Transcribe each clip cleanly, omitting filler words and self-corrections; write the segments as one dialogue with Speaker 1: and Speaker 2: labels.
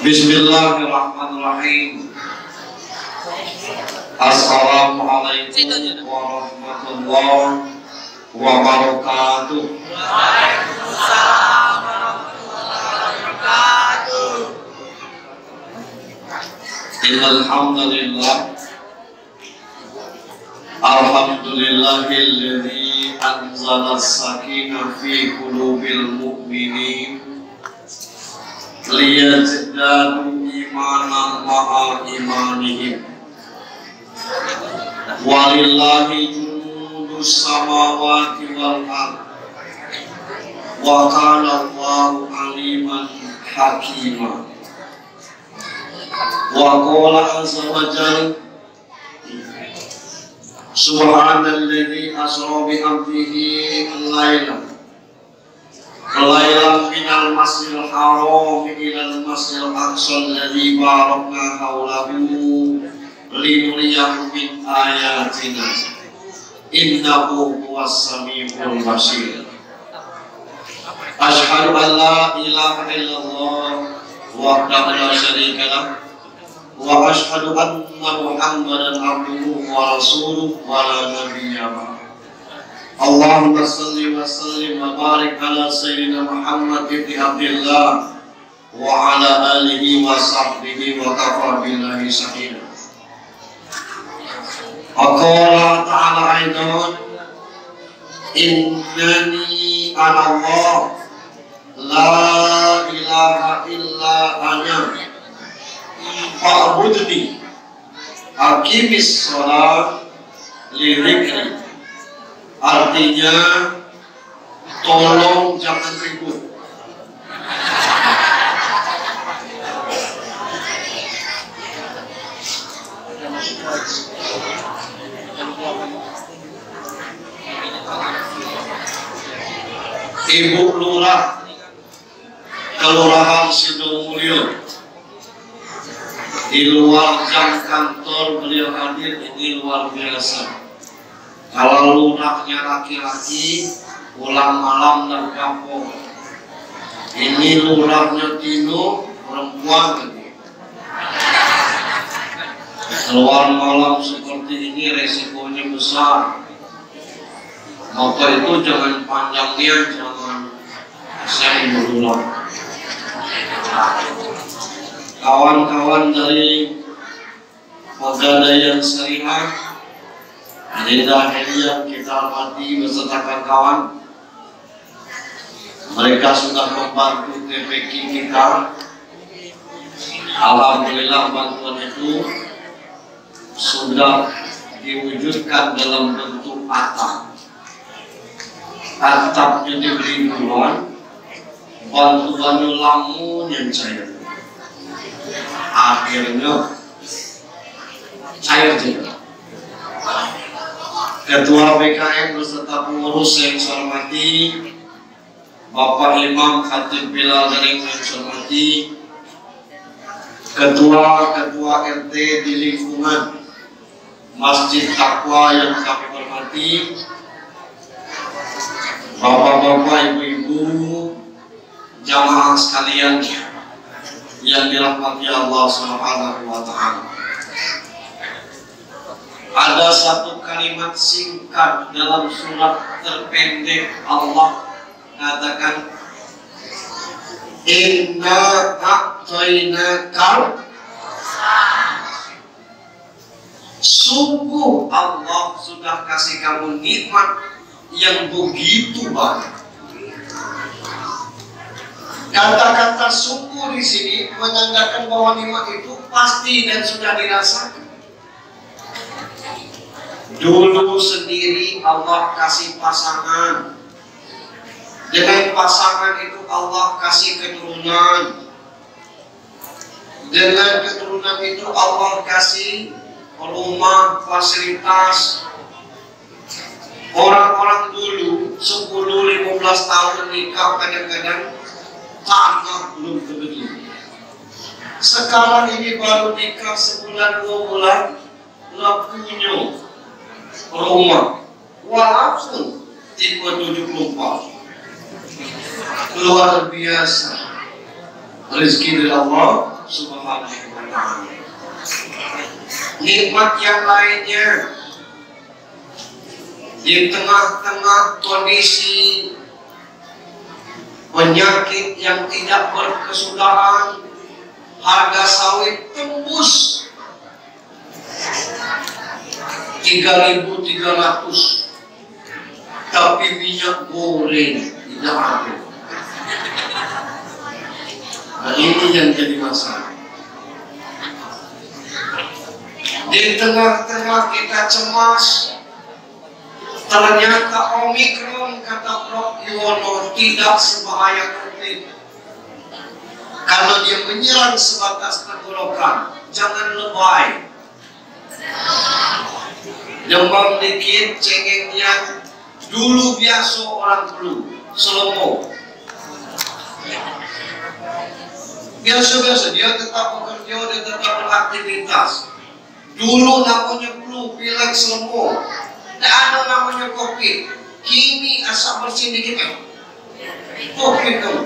Speaker 1: Bismillahirrahmanirrahim. Assalamualaikum warahmatullahi wabarakatuh.
Speaker 2: Waalaikumsalam warahmatullahi wabarakatuh.
Speaker 1: Innal hamdalillah. Alhamdulillahilladzi anzala as-sakinah fi qulubil mu'minin liyazdadu imanan ma'a imanihim. Walillahi junudus samawati wal ardh wa kana Allahu aliman hakima. Wa qala azza wa jalla subhanalladzi asra bi 'abdihi laylan minal masjidil haram ilal masjidil aqsa alladzi barakna hawlahu linuriyahu min ayatina innahu huwas samiul basir. Asyhadu an la ilaha illallah wahdahu la syarika lah wa asyhadu anna Muhammadan abduhu wa rasuluhu wa la nabiyya ba'dahu. Allahumma salli wa sallim wa barik ala sayyidina Muhammad ibn Abdullah wa ala alihi wa sahbihi wa kafa billahi shahida. Aqala ta'ala aidan innani ana Allah la ilaha illa ana fa'budni aqimis shalah li dzikri. Artinya tolong jangan ribut. Ibu Lurah Kelurahan Sidomulyo, di luar jam kantor beliau hadir, ini luar biasa. Kalau lurahnya laki-laki pulang malam dan kapok, ini lurahnya tino perempuan lagi. Keluar malam seperti ini resikonya besar. Maka itu jangan panjangnya, jangan saya berulang. Kawan-kawan dari Pegadaian Syariah, Adinda yang kita hormati beserta kawan-kawan, mereka sudah membantu TPQ kita. Alhamdulillah bantuan itu sudah diwujudkan dalam bentuk atap. Atapnya diberi duluan, bantuannya lamun yang cair. Akhirnya cair juga. Ketua BKM beserta pengurus yang saya hormati, Bapak Imam Khatib Bilal Garing yang saya hormati, Ketua RT di lingkungan Masjid Taqwa yang kami hormati, Bapak-bapak, ibu-ibu, jamaah sekalian yang dirahmati Allah Subhanahu wa Ta'ala. Ada satu kalimat singkat dalam surat terpendek Allah katakan, inna a'tainakal, sungguh Allah sudah kasih kamu nikmat yang begitu banyak. Kata-kata sungguh di sini menandakan bahwa nikmat itu pasti dan sudah dirasakan. Dulu sendiri Allah kasih pasangan. Dengan pasangan itu Allah kasih keturunan. Dengan keturunan itu Allah kasih rumah, fasilitas. Orang-orang dulu 10-15 tahun nikah, kadang-kadang tanah belum begitu. Sekarang ini baru nikah sebulan 2 bulan, lah punya rumah, walaupun tipe 74. Luar biasa rezeki dari Allah. Subhanahu wa ta'ala. Nikmat yang lainnya, di tengah-tengah kondisi penyakit yang tidak berkesudahan, harga sawit tembus 3.300, tapi minyak goreng tidak ada. Nah, ini yang jadi masalah. Di tengah-tengah kita cemas, ternyata Omikron, kata Prof. Yuwono, tidak sebahaya COVID. Kalau dia menyerang sebatas tenggorokan, jangan lebay. Demam dikit, cengengnya, dulu biasa orang flu, selomok. Biasa-biasa, dia tetap bekerja, dia tetap beraktivitas. Dulu namanya flu, pilek, selomok. Tidak ada namanya COVID. Kini asap bersih dikit, COVID kamu.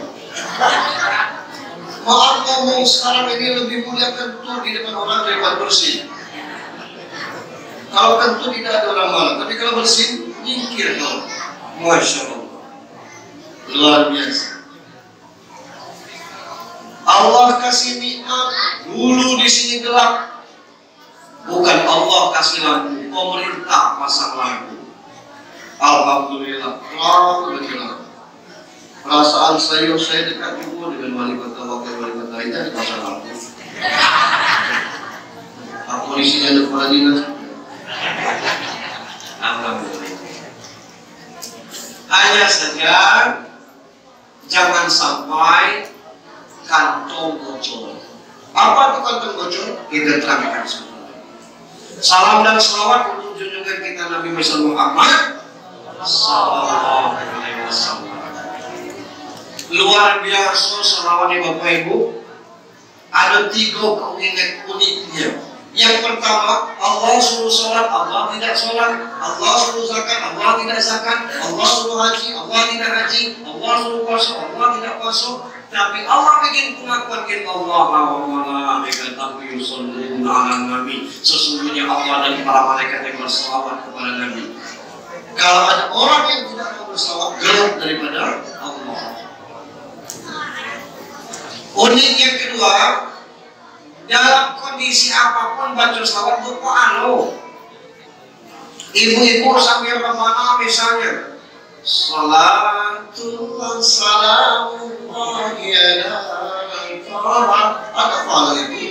Speaker 1: Maaf ngomong, sekarang ini lebih mulia kentut di depan orang daripada bersih. Kalau kentut tidak ada orang malam, tapi kalau bersih, nyingkir dong. Masya Allah, luar biasa. Allah kasih nikmat, dulu di sini gelap. Bukan Allah kasih lampu, pemerintah pasang lampu. Alhamdulillah, alhamdulillah. Perasaan saya dekat juga dengan wali kota, wakil wali kota ini dipasang lampu. Aku di sini ada kepala dinas. Alhamdulillah. Hanya saja jangan sampai kantong bocor. Apa itu kantong bocor? Kita terangkan sebentar. Salam dan salawat untuk junjungan kita Nabi Muhammad sallallahu alaihi wasallam. Luar biasa salawatnya Bapak Ibu. Ada 3 keinginan uniknya. Yang pertama, Allah suruh sholat, Allah tidak sholat. Allah suruh zakat, Allah tidak zakat. Allah suruh haji, Allah tidak haji. Allah suruh puasa, Allah tidak puasa. Tapi Allah bikin pengakuan Allah wa malaikatahu yusholluna 'alan nabi. Sesungguhnya Allah dan para malaikat yang berselawat kepada Nabi. Kalau ada orang yang tidak mau berselawat, gelap daripada Allah. Unik yang kedua, dalam kondisi apapun baca salawat itu anu. Ibu-ibu sambil remana misalnya, salatu wassalamu ada apa ibu?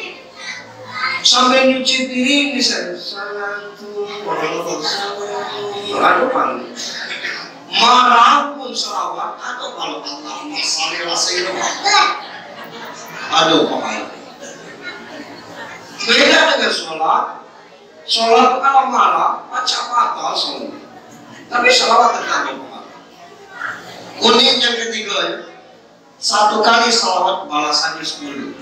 Speaker 1: Sambil nyuci piring misalnya, salatu wassalamu ada apa? Marah pun salawat ada kalau Allahumma shalli ala sayyidina ada apa? Beda dengan sholat. Sholat kalau marah, baca batal sholat. Tapi salawat tetap berpahala. Unik yang ketiga ya, 1 kali salawat balasannya 10.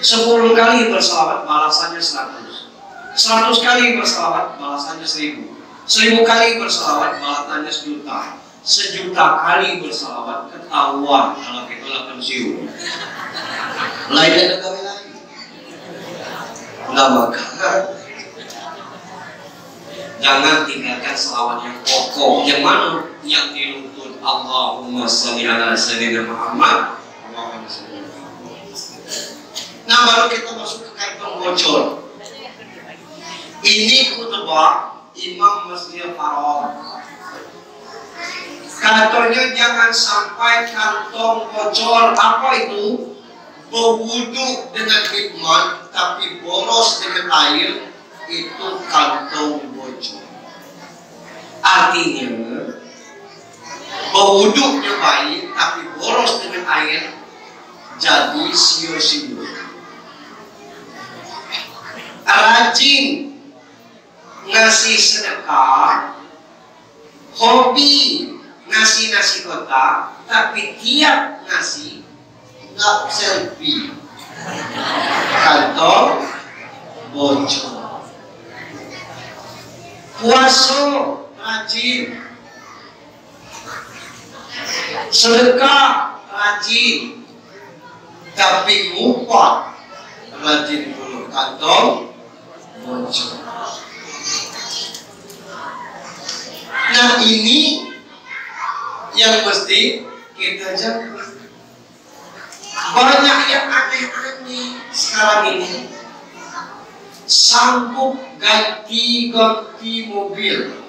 Speaker 1: 10 kali bersalawat balasannya 100. 100 kali bersalawat balasannya 1000. 1000 kali bersalawat balasannya 1.000.000. 1.000.000 kali bersalawat ketahuan kalau kita pensiun. Lain ada gawe lagi. Lama jangan tinggalkan selawat yang pokok. Yang mana? Yang diruntun Allahumma sholli ala sayyidina Muhammad. Nah, baru kita masuk ke kantong bocor. Ini khutbah Imam Masjidil Haram. Katanya jangan sampai kantong bocor. Apa itu? Berwudu dengan hikmat tapi boros dengan air, itu kantong bocor. Artinya berwudunya baik tapi boros dengan air, jadi sio-sio. Rajin ngasih sedekah, hobi ngasih nasi kotak, tapi tiap ngasih nggak selfie, kantong bocor. Puasa rajin, sedekah rajin, tapi ngumpet rajin dulu kantong bocor. Nah ini yang mesti kita jaga. Banyak yang aneh-aneh sekarang ini, sanggup ganti-ganti mobil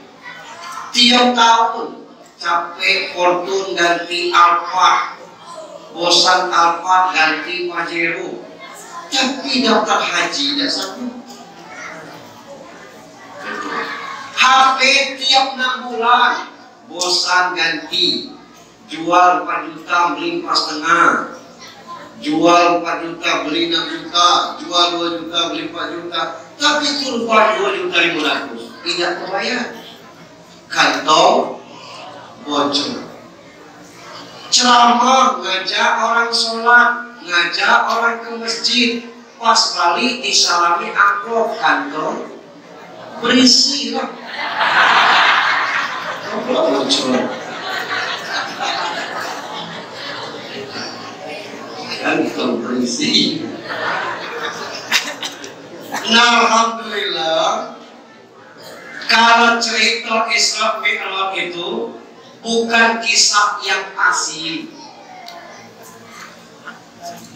Speaker 1: tiap tahun, capek Fortune ganti Alphard, bosan Alphard ganti Pajero, tapi daftar haji tidak sanggup. HP tiap 6 bulan, bosan ganti, jual 4 juta beli 4,5, jual 4 juta beli 6 juta, jual 2 juta beli 4 juta, tapi kurban 2.500.000 tidak terbayar. Kantong bocor. Ceramah, ngajak orang sholat, ngajak orang ke masjid, pas balik disalami amplop, kantong berisi lah. Bocor. Kantong berisi. Nah, alhamdulillah, kalau cerita Isra Mi'raj itu bukan kisah yang asli.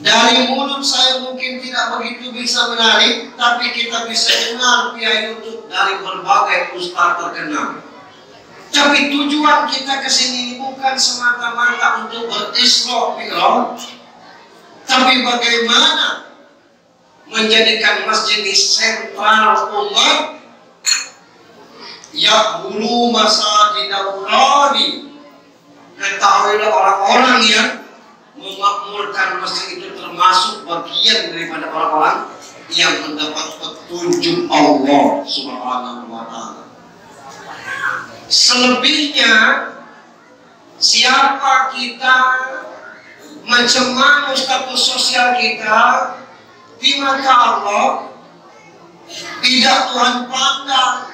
Speaker 1: Dari mulut saya mungkin tidak begitu bisa menarik, tapi kita bisa dengar via YouTube dari berbagai ustaz terkenal. Tapi tujuan kita kesini bukan semata-mata untuk berisra Mi'raj, tapi bagaimana menjadikan masjid ini sentral umat. Ya bulu masajidallahi, ketahuilah orang-orang yang memakmurkan masjid itu termasuk bagian daripada orang-orang yang mendapat petunjuk Allah Subhanahu wa ta'ala. Selebihnya, siapa kita, macam mana status sosial kita di mata Allah, tidak Tuhan pandang.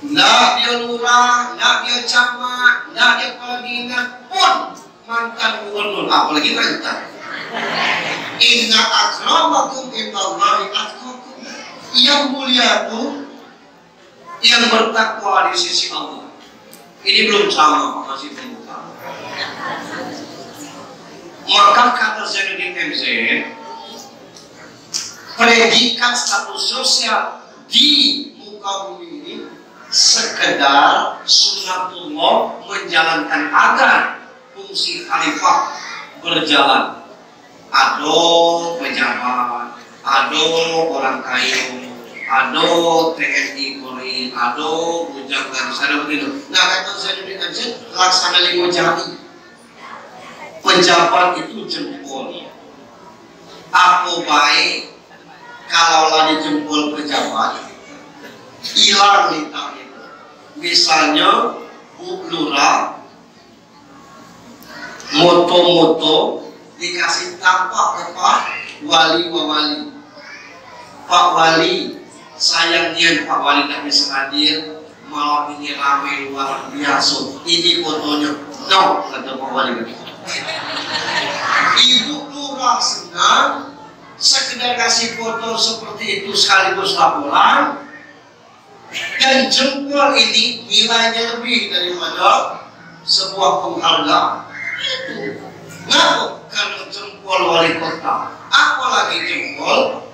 Speaker 1: Nggak dia lurah, nggak dia camat, nggak dia kepala dinas pun mantan gubernur, apalagi mantan. Inna akramakum indallahi atqakum. Yang mulia itu yang bertakwa di sisi Allah. Ini belum sama, masih belum sama. Maka kata Zainuddin MZ, predikat status sosial di muka bumi ini sekedar sunatullah menjalankan agar fungsi khalifah berjalan. Ado pejabat, ado orang kaya, ado TNI Polri, ado bujang dan sana begitu. Nah kata Zainuddin MZ, laksana 5 jari. Pejabat itu jempol. Apa baik kalau lagi jempol pejabat hilang lintang itu. Misalnya Bu Lurah moto-moto dikasih tampak ke Pak Wali. Pak Wali, sayangnya Pak Wali tak bisa hadir malam ini, ramai luar biasa. Ini fotonya, no, kata Pak Wali. Ibu Lurah senang sekedar kasih foto seperti itu sekaligus laporan. Dan jempol ini nilainya lebih daripada sebuah penghargaan. Kenapa? Karena jempol wali kota, apalagi jempol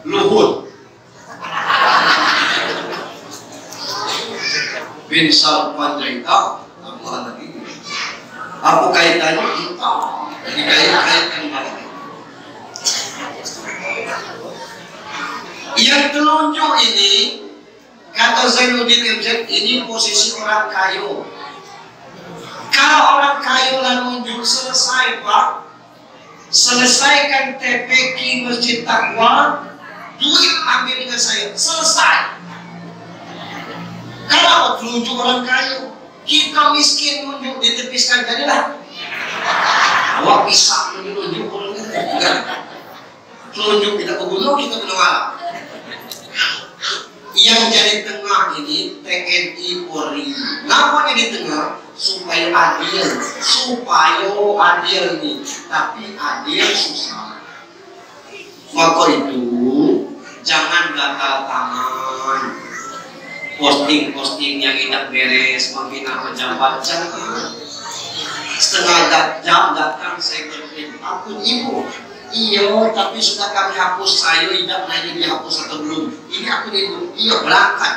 Speaker 1: Luhut bin Sarpanjaitan, apalagi apa kaitannya? Dikait-kaitkan banget. Yang telunjuk ini, kata Zainuddin MZ, ini posisi orang kaya. Kalau orang kaya lah nunjuk, selesai Pak, selesaikan TPQ Masjid Taqwa, duit ambil dengan saya, selesai. Kalau telunjuk orang kaya, kita miskin nunjuk ditepiskan, jadilah awak bisa nunjuk orang kaya. Telunjuk tidak berguna, kita menolak. Yang jadi tengah ini TNI Polri. Kenapa jadi tengah? Supaya adil nih. Tapi adil susah. Maka itu jangan gatal tangan, posting yang tidak beres, menghina pejabat, jangan. Setengah jam datang saya berpikir, akun ibu, iya tapi sudah kami hapus, saya tidak lagi dihapus atau belum. Ini akun ibu, iya berangkat.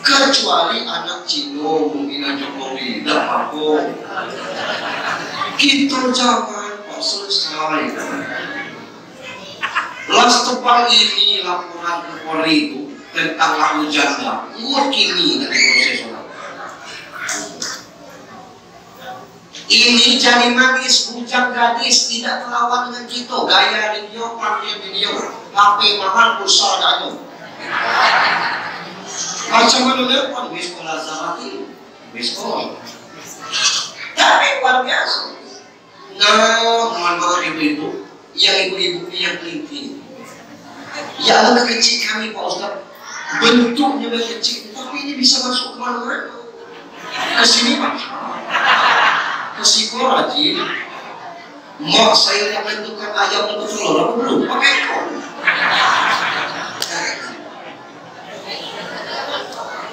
Speaker 1: Kecuali anak Cino menghina Jokowi, tidak apa-apa. Kita jangan kok selesai. Las tebal ini laporan ke Polri itu tentang lalu janda, kini dari proses orang. Ini jadi manis, bujang gadis tidak terlawan dengan kita. Gaya video, pakai video, HP mahal, pulsa dano. Macam mana telepon, sekolah Zarati, sekolah. Tapi luar biasa. Nah, teman-teman ibu-ibu, yang ibu-ibu yang teliti. Ya anak kecil kami Pak Ustaz, bentuknya kecil, tapi ini bisa masuk kemana-mana. Ke sini Pak. Kesiko rajin, mak saya yang menentukan ayam untuk telur, apa belum? Pakai kok.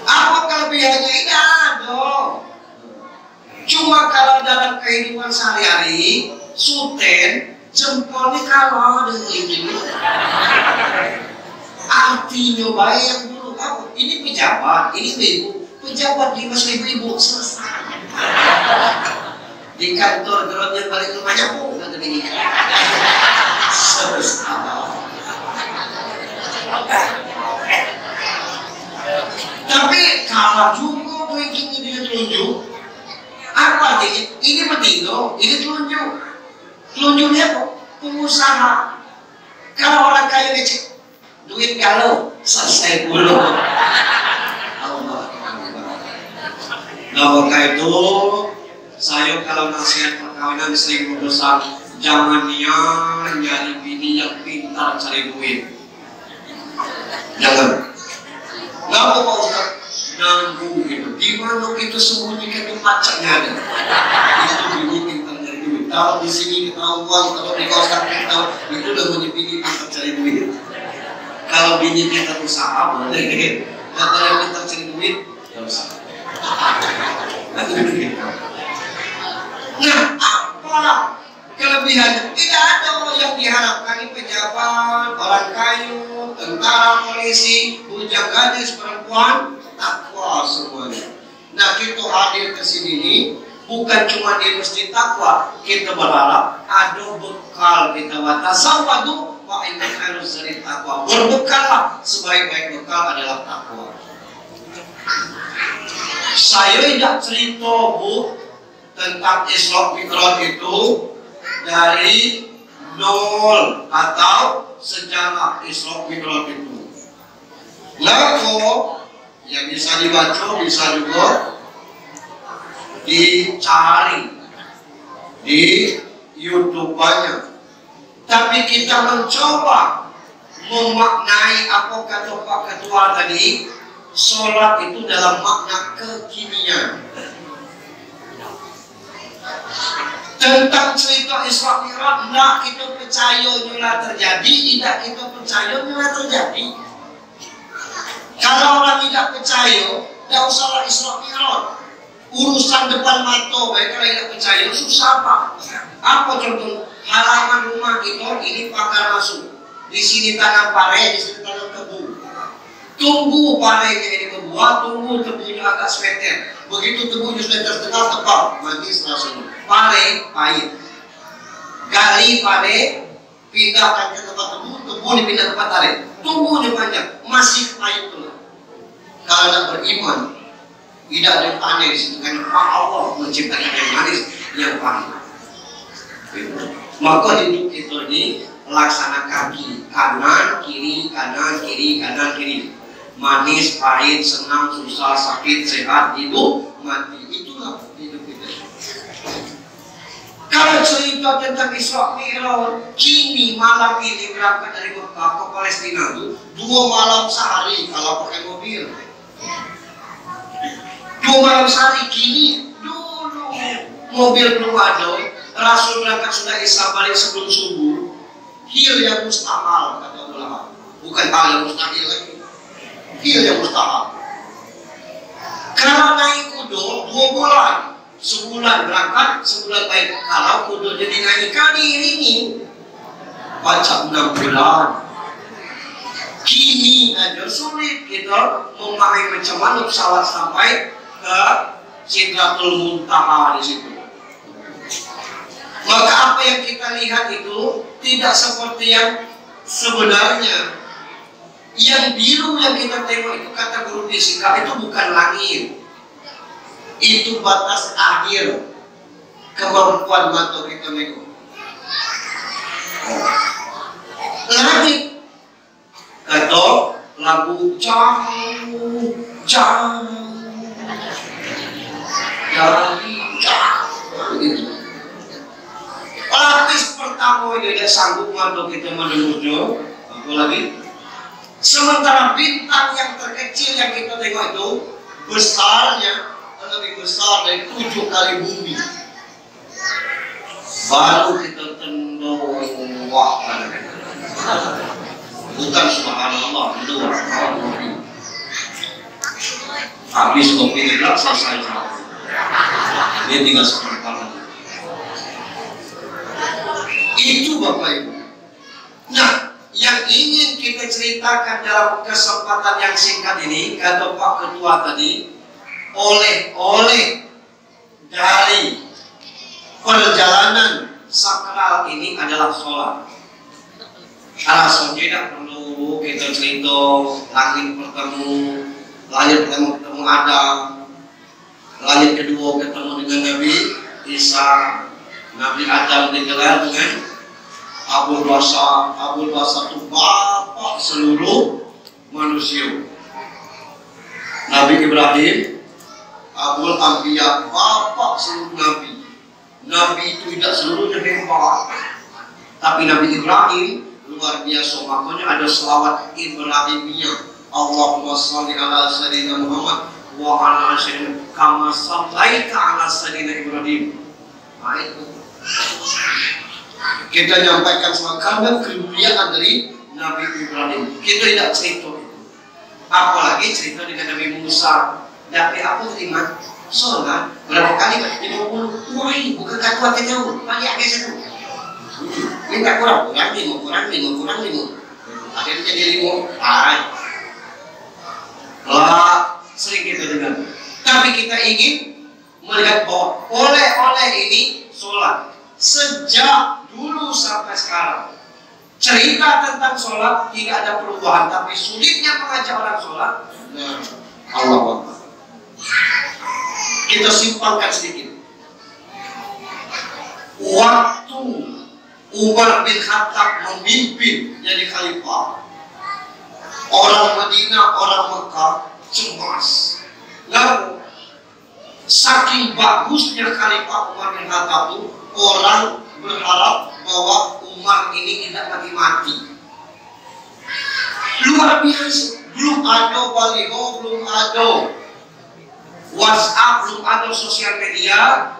Speaker 1: Apa kelebihannya? Ini ada. Cuma kalau dalam kehidupan sehari-hari, suten, jempolnya kalah dengan ini. Artinya baik yang dulu apa? Ini pejabat, ini ibu. Pejabat 5.000 ibu selesai. Di kantor geronnya balik rumahnya pun kata begini. Tapi kalau juga rankingnya dia telunjuk, apa artinya? Ini petindo, ini telunjuk. Telunjuknya apa? Pengusaha. Kalau orang kaya ngecek duit kalau selesai dulu. Nah maka itu saya kalau nasihat perkawinan sering berpesan, jangan nyari bini yang pintar cari duit. Jangan. Kenapa Pak Ustaz? Nanggung gitu. Di mana kita sembunyikan itu pacaknya ada. Itu bini pintar cari duit. Kalau di sini ketahuan, kalau di kawasan ketahuan, itu namanya bini pintar cari duit. Kalau bini pintar usaha boleh. Kalau yang pintar cari duit, ya usaha. Nah, apa kelebihannya? Tidak ada yang diharapkan di pejabat, orang kayu, tentara, polisi, bujang gadis, perempuan, takwa semuanya. Nah, kita hadir ke sini ini bukan cuma di masjid takwa, kita berharap ada bekal kita watasawadu wa inna harus dari takwa. Berbekallah, sebaik-baik bekal adalah takwa. Saya tidak cerita Bu tentang Isra Mi'raj itu dari nol atau sejarah Isra Mi'raj itu. Lalu yang bisa dibaca bisa juga dicari di YouTube banyak. Tapi kita mencoba memaknai apa kata Pak Ketua tadi, sholat itu dalam makna kekinian. Tentang cerita Isra Mi'raj, tidak kita percaya nyula terjadi, tidak kita percaya nyula terjadi. Kalau orang tidak percaya, tidak usahlah Isra Mi'raj. Urusan depan mata, baik kalau tidak percaya, susah Pak. Apa contoh? Halaman rumah kita ini pagar masuk. Di sini tanam pare, di sini tanam tebu. Tunggu parenya ini berbuah, tunggu tebunya agak semeter. Begitu tebunya sudah setengah tebal, manis rasanya. Pare pahit. Gali pare, pindahkan ke tempat tebu, tebu dipindah ke tempat pare. Tunggunya panjang, masih pahit tuh. Kalau nak beriman, tidak ada yang aneh di situ kan Allah menciptakan yang manis, yang pahit. Maka hidup itu ini laksana kaki, kanan kiri, kanan kiri, kanan kiri. Manis, pahit, senang, susah, sakit, sehat, hidup, mati. Itulah hidup kita. Kalau cerita tentang Isra Mi'raj, kini malam ini berangkat dari Mekah ke Palestina itu 2 malam sehari kalau pakai mobil. 2 malam sehari. Kini dulu mobil belum ada, Rasul berangkat sudah Isya balik sebelum subuh. Hil yang mustahil kata ulama. Bukan hal yang mustahil lagi. Hil yang mustahil. Kalau naik kudo 2 bulan, sebulan berangkat, sebulan baik. Kalau kudo jadi naik kali ini, baca 6 bulan. Kini aja sulit kita memahami macam mana pesawat sampai ke Sidratul Muntaha di situ. Maka apa yang kita lihat itu tidak seperti yang sebenarnya. Yang biru yang kita tengok itu kata guru fisika itu bukan langit. Itu batas akhir kemampuan mata kita tengok. Langit kata lagu jauh dari jauh begitu. Lapis pertama itu tidak sanggup mata kita menembusnya, apalagi sementara bintang yang terkecil yang kita tengok itu besarnya lebih besar dari 7 kali bumi. Baru kita tendang wah, bukan subhanallah itu habis kopi ini selesai. Dia tinggal seperti itu Bapak Ibu. Nah, yang ingin kita ceritakan dalam kesempatan yang singkat ini, kata Pak Ketua tadi, oleh dari perjalanan sakral ini adalah sholat. Alasan tidak perlu kita cerita langit pertama, langit pertama ketemu Adam, langit kedua ketemu dengan Nabi Isa. Nabi Adam digelar dengan Abul Basar. Abul Basar itu bapak seluruh manusia. Nabi Ibrahim Abul Anbiya, bapak seluruh nabi. Nabi itu tidak seluruhnya hebat, tapi Nabi Ibrahim luar biasa. Makanya ada selawat Ibrahimiyah, Allahumma sholli ala sayyidina Muhammad wa ala sayyidina kama shallaita ala sayyidina Ibrahim. Nah, itu kita nyampaikan karena kemuliaan dari Nabi Ibrahim. Kita tidak cerita itu, apalagi cerita dengan Nabi Musa. Tapi aku terima sholat berapa kali? 50. Wah, bukan kata jauh, banyak ke situ. Minta kurang 5. Akhirnya jadi 5. Lah, sering kita dengar. Tapi kita ingin melihat bahwa oleh ini sholat sejak dulu sampai sekarang. Cerita tentang sholat tidak ada perubahan, tapi sulitnya mengajak orang sholat. Allah Akbar. Kita simpulkan sedikit. Waktu Umar bin Khattab memimpin jadi khalifah, orang Madinah, orang Mekah cemas. Lalu saking bagusnya khalifah Umar bin Khattab itu, orang berharap bahwa Umar ini tidak mati-mati. Luar biasa. Belum ada baliho, belum ada WhatsApp, belum ada sosial media.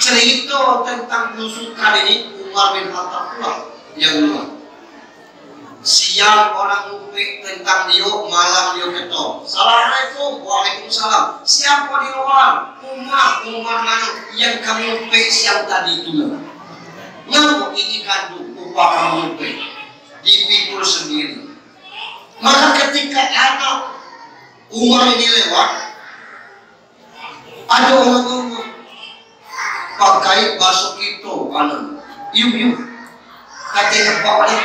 Speaker 1: Cerita tentang belusukan ini Umar bin Khattab pula yang luar. Siang orang ngupik tentang dia, malam dia ketok. Assalamualaikum, waalaikumsalam. Siapa di luar? Umar mana yang kamu ngupik siang tadi itu lah. Ngapa ini kandung upah kamu ngupik? Dipikul sendiri. Maka ketika anak Umar ini lewat, ada orang ngomong pakai bahasa kita kanan. Yuk. Katanya Pak Wali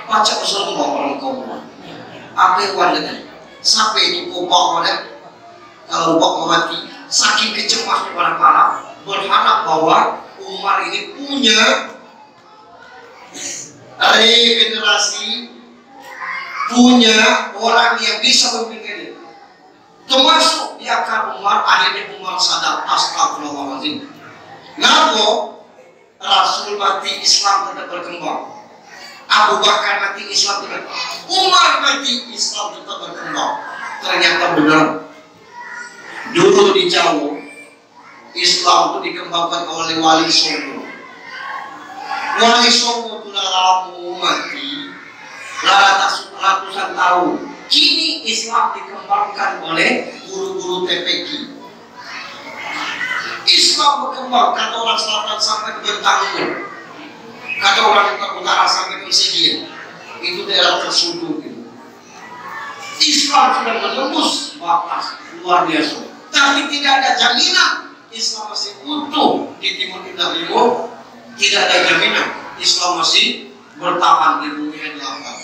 Speaker 1: baca usul orang kau. Apa yang wadah? Sampai itu kau wadah. Kalau bapak mati, saking kecemas orang berharap bahwa Umar ini punya regenerasi, punya orang yang bisa memimpin. Termasuk di akar Umar, akhirnya Umar sadar, astagfirullahaladzim. Ngapa Rasul mati Islam tetap berkembang, Abu Bakar mati Islam tetap, Umar mati Islam tetap berkembang. Ternyata benar. Dulu di Jawa Islam itu dikembangkan oleh Wali Songo. Wali Songo tulalamu mati ratusan tahun. Kini Islam dikembangkan oleh guru-guru TPQ. Islam berkembang, kata orang selatan sampai ke Bentanggur, kata orang utara sampai ke Sigir. Itu daerah tersudut gitu. Islam sudah menembus batas luar biasa. Tapi tidak ada jaminan Islam masih utuh di Timur Timur. Tidak ada jaminan Islam masih bertahan di bumi yang lapang.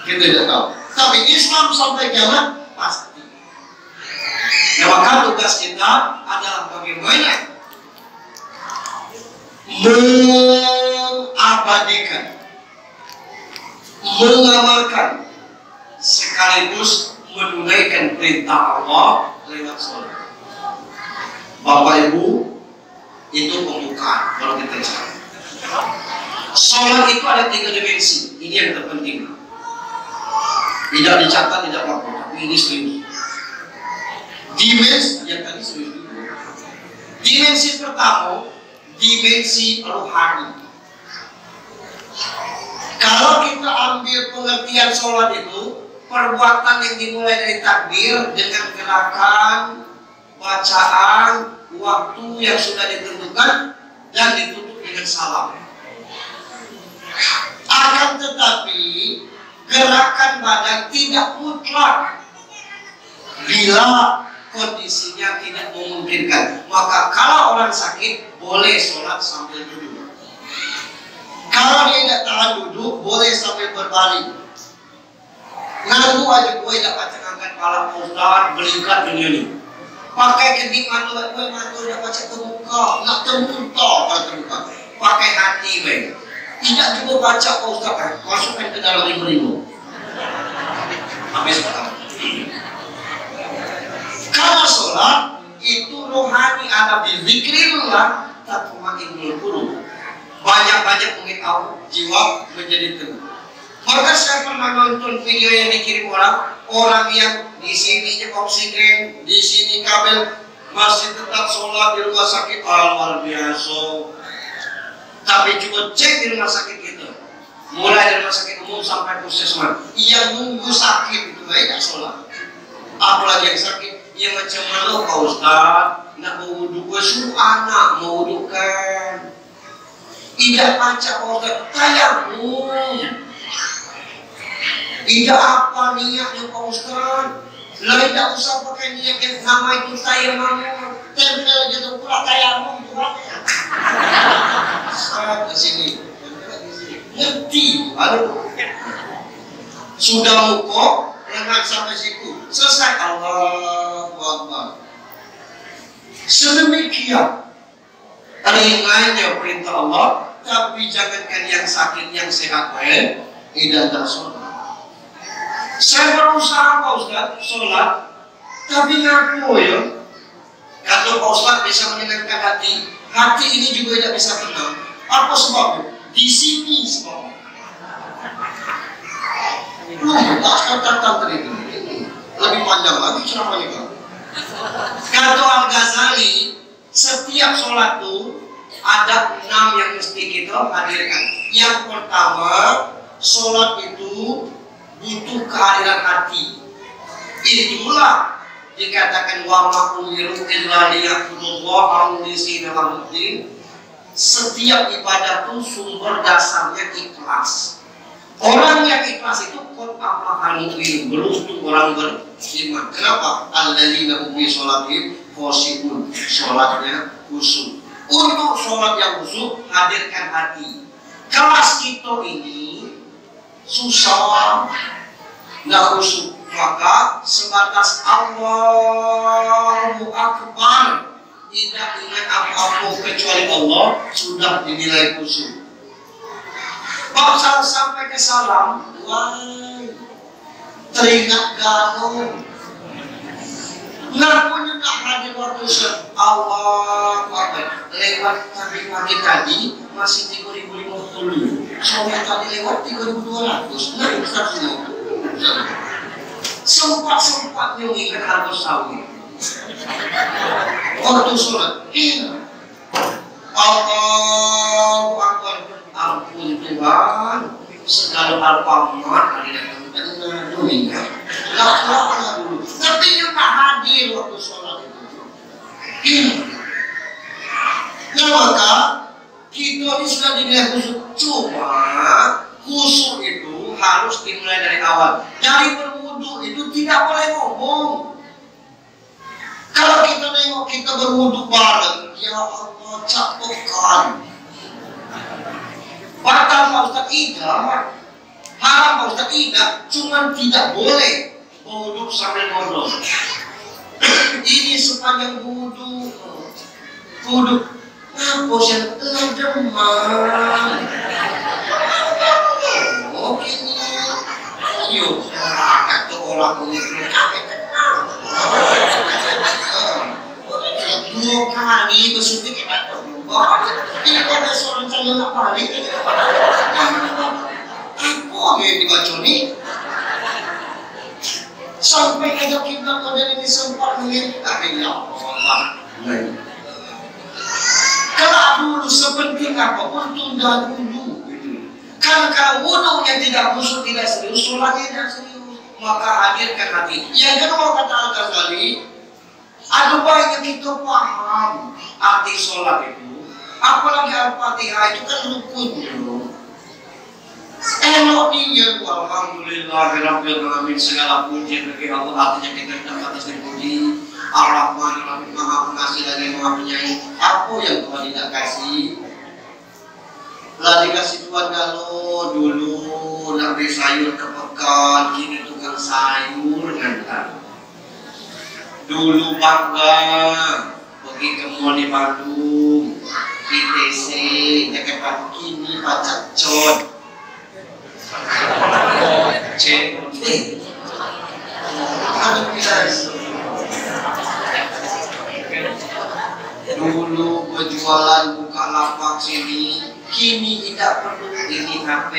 Speaker 1: Kita tidak tahu. Tapi Islam sampai kiamat pasti. Nah, maka tugas kita adalah bagaimana mengabadikan, mengamalkan, sekaligus menunaikan perintah Allah lewat sholat. Bapak Ibu, itu pembukaan baru kita cari. Sholat itu ada 3 dimensi. Ini yang terpenting. Tidak dicatat, tidak apa-apa, tapi ini serius. Dimensi yang tadi serius. Dimensi pertama, dimensi rohani. Kalau kita ambil pengertian sholat itu, perbuatan yang dimulai dari takbir dengan gerakan, bacaan, waktu yang sudah ditentukan dan ditutup dengan salam. Akan tetapi gerakan badan tidak mutlak bila kondisinya tidak memungkinkan. Maka kalau orang sakit boleh sholat sambil duduk. Kalau dia tidak tahan duduk boleh sambil berbaring. Ngaku aja gue dapat angkat kepala Ustaz belikan dunia ini. Pakai kedik mantu gue mantu dapat terbuka, nak terbuka kalau terbuka. Pakai hati gue. Tidak juga baca Ustaz masukkan ke dalam ribu-ribu. Habis pertama. Kalau sholat itu rohani ada bizikrillah tatma'innul qulub. Banyak-banyak mengingat Allah, jiwa menjadi tenang. Maka saya pernah nonton video yang dikirim orang yang di sini oksigen, di sini kabel, masih tetap sholat di rumah sakit. Luar biasa. Tapi juga cek di rumah sakit itu, mulai dari rumah sakit umum sampai puskesmas, yang nunggu sakit itu tidak sholat. Apalagi yang sakit, ya macam mana Pak Ustaz? Nak mau wudhu, suruh anak mau wudhukan. Tidak baca Pak Ustaz, tayamum. Tidak apa niatnya Pak Ustaz? Lalu tidak usah pakai niat yang nama itu tayamum. Tempel gitu pula tayamum buatnya. Saat ke sini, ngerti, halo. Sudah mukok, lengan sampai siku, selesai. Allahu Akbar. Sedemikian ringannya perintah Allah, tapi jangankan yang sakit, yang sehat tidak tersolat. Saya berusaha Pak Ustaz sholat, tapi ngaku ya. Kalau Pak Ustaz bisa menenangkan hati ini juga tidak bisa tenang. Apa sebabnya? Di sini sebabnya. Lebih panjang lagi ceramahnya kan. Kata Al-Ghazali, setiap sholat itu ada 6 yang mesti kita hadirkan. Yang pertama, sholat itu butuh kehadiran hati. Itulah dikatakan wa ma umiru illa liya'budullaha mukhlishina lahuddin. Setiap ibadah itu sumber dasarnya ikhlas. Orang yang ikhlas itu qad aflahal mu'minun, beruntung orang beriman. Kenapa? Alladzina hum fi sholatihim khashi'un, sholatnya khusyuk. Untuk sholat yang khusyuk hadirkan hati. Kelas kita ini susah nggak khusyuk, maka sebatas Allahu Akbar, tidak ingat apa-apa kecuali Allah, sudah dinilai khusyuk. Bangsa sampai ke salam, wah, teringat galau. Ngakunya tak hadir waktu Allah Akbar. Lewat tadi masih 3.050. Soalnya tadi lewat 3.200. Nah, sempat-sempatnya mengingat harga sawit. Waktu sholat, Allahu Akbar. Tuhan, segala alfamart ada yang benar dunia. Lakukan dulu. Tapi juga hadir waktu sholat itu. Nah maka kita ini sudah dinilai khusyuk. Cuma khusyuk itu harus dimulai dari awal. Dari berwudu itu tidak boleh ngomong. Kalau kita nengok kita berwudu bareng, ya Allah cakapkan. Batal Pak Ustaz tidak, haram Pak Ustaz tidak, cuma tidak boleh wudu sambil ngobrol. Ini sepanjang wudu. Apa sih demam? Oh ini, yuk, kata orang ini dua kali bersuntik kita ini ada seorang calon nak balik. Apa yang dibaca ni? Sampai ada kiblat model ini sempat melihat. Ya Allah. Kalau dulu sepenting apapun tunda dulu. Kan kalau wudunya tidak khusyuk, tidak serius, sholatnya tidak serius, maka hadirkan hati. Yang kedua kata Al-Ghazali, ada baiknya kita paham arti sholat itu. Apalagi Al-Fatihah itu kan rukun dulu. Elok niat, alhamdulillahirabbil alamin, segala puji bagi Allah, artinya kita tidak atas dipuji. Ar-Rahman Ar-Rahim, Maha Pengasih lagi Maha Penyayang. Apa yang Tuhan tidak kasih? Lah dikasih Tuhan kalau dulu nak beli sayur ke pekan, kini tukang sayur ngantar. Dulu bangga pergi ke mall di Bandung, ITC, Jakarta, kini Pak Cot. Dulu berjualan buka lapak sini, kini tidak perlu ini HP.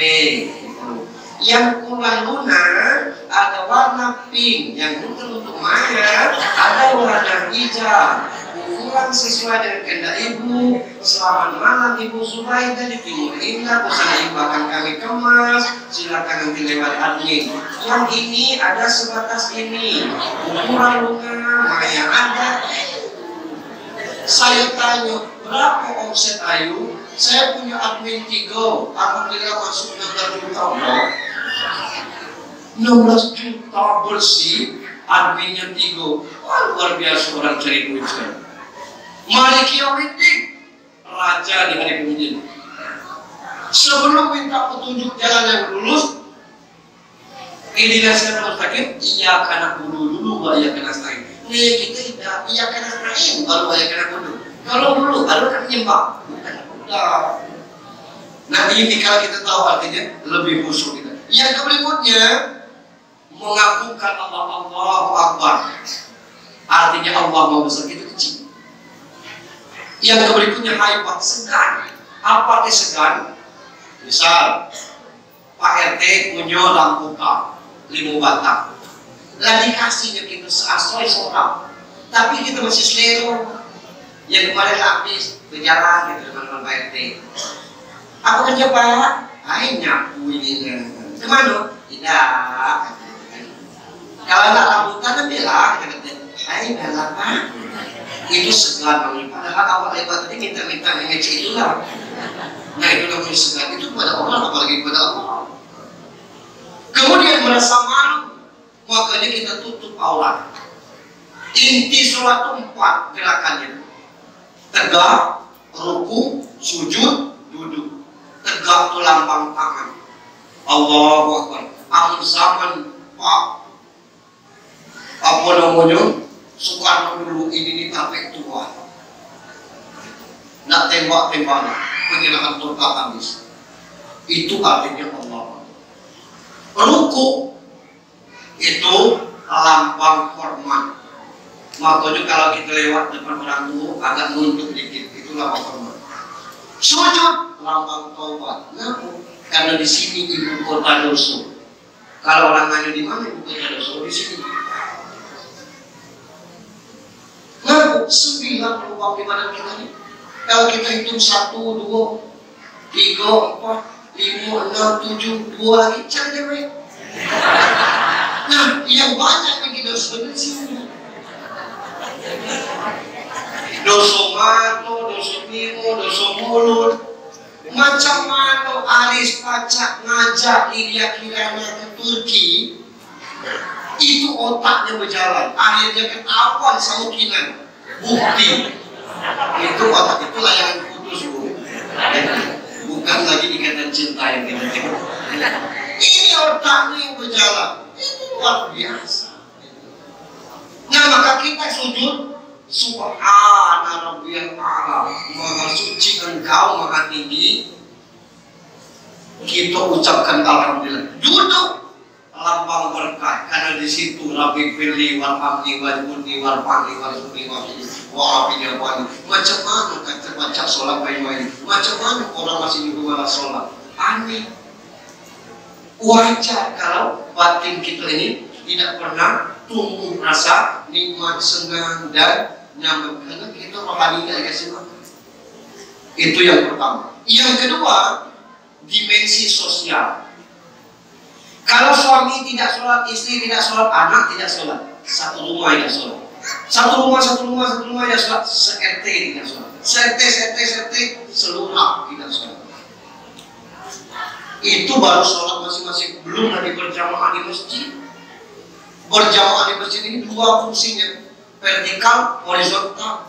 Speaker 1: Yang kurang lunak ada warna pink, yang betul untuk Maya ada warna hijau. Ukuran sesuai dengan kehendak ibu. Selamat malam Ibu Zuraida di Timur Indah. Pesan ibu akan kami kemas. Silakan nanti lewat admin. Yang ini ada sebatas ini. Ukuran lunak Maya ada. Saya tanya, berapa omset Ayu? Saya punya admin 3. Alhamdulillah masuk 16 juta. 16 juta bersih, adminnya 3. Wah, luar biasa orang cari duit sekarang. Malik Yaumiddin, raja di hari kemudian. Sebelum minta petunjuk jalan yang lurus, ini nasihat mustaqim, iya karena budu dulu, iya karena nasta'in. Nih kita tidak, iya karena nasta'in, baru iya karena budu. Kalau dulu, baru kan menyembah, bukan udah. Nah ini kalau kita tahu artinya lebih khusyuk kita. Yang berikutnya mengakukan Allahu Akbar. Artinya Allah mau besar, kita kecil. Yang berikutnya haibah, segan. Apa arti segan? Misal Pak RT punya lampu kap 5 batang. Lah dikasihnya kita seasoi seorang, tapi kita masih selero. Yang kemarin habis berjalan gitu dengan Pak RT. Apa kerja Pak? Hai nyapu ini. Kemana? Tidak. Kalau nak rambutan kan bilang, hai bilang Pak. Itu segan namanya. Padahal awal lewat tadi minta mengecek itulah. Nah itu namanya segan. Itu kepada orang, apalagi kepada Allah. Kemudian merasa malu, makanya kita tutup aurat. Inti sholat itu 4 gerakannya. Tegak, ruku, sujud, duduk. Tegak itu lambang tangan. Allahu Akbar. Akhir zaman Pak apa namanya? Soekarno dulu ini ditapek Tuhan. Nak tembak-tembakan, penghinaan turka habis. Itu artinya Allah. Ruku itu lambang hormat. Makanya kalau kita lewat depan orang tua agak nunduk dikit, itu lambang hormat. Sujud lambang taubat. Kenapa? Karena di sini ibu kota dosa. Kalau orang nanya di mana ibu kota dosa, di sini. Kenapa? 9 lubang di badan kita ini. Kalau kita hitung 1, 2, 3, 4, 5, 6, 7, 2 lagi cari cewek. Nah, yang banyak yang dosa sini. Dosa mata, dosa mimo, dosa mulut. Macam mana Aris pacak ngajak Ilya Kirana ke Turki, itu otaknya berjalan. Akhirnya ketahuan sama Kinan. Bukti. Itu otak, itu layangan putus, Bu. Bukan lagi ikatan cinta yang kita tengok. Ini otaknya yang berjalan. Itu luar biasa. Nah, maka kita sujud. Subhana rabbiyal a'la, maha suci engkau, maha tinggi. Kita ucapkan alhamdulillah. Duduk lambang berkat, karena di situ Rabbi firli warhamni wajbuni warfa'ni warzuqni wa'afini wa'afini. Macam mana kata baca sholat baik-baik? Macam mana orang masih juga sholat? Aneh. Wajar kalau batin kita ini tidak pernah tumbuh rasa nikmat, senang dan nyaman, karena kita rohani tidak kasih makan. Itu yang pertama. Yang kedua, dimensi sosial. Kalau suami tidak sholat, istri tidak sholat, anak tidak sholat, satu rumah tidak sholat. Satu rumah tidak sholat, se-RT tidak sholat. Se-RT, seluruh tidak sholat. Itu baru sholat masing-masing, belum lagi berjamaah di masjid. Berjamaah di masjid ini dua fungsinya, vertikal, horizontal.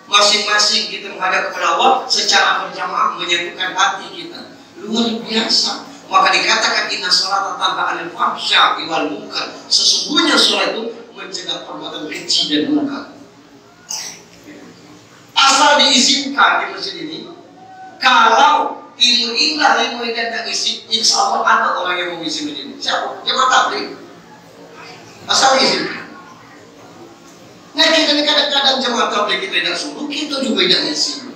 Speaker 1: Masing-masing kita menghadap kepada Allah secara berjamaah, menyatukan hati kita. Luar biasa. Maka dikatakan inna sholata tanha 'anil fahsya'i wal munkar. Sesungguhnya sholat itu mencegah perbuatan keji dan munkar. Asal diizinkan di masjid ini, kalau ilmu indah, ilmu tidak isi, insya Allah ada orang yang mau isi masjid ini. Siapa? Jemaah tabligh. Asal diizinkan. Nah, kita ini kadang-kadang jemaah tabligh kita tidak suruh, kita juga tidak isi.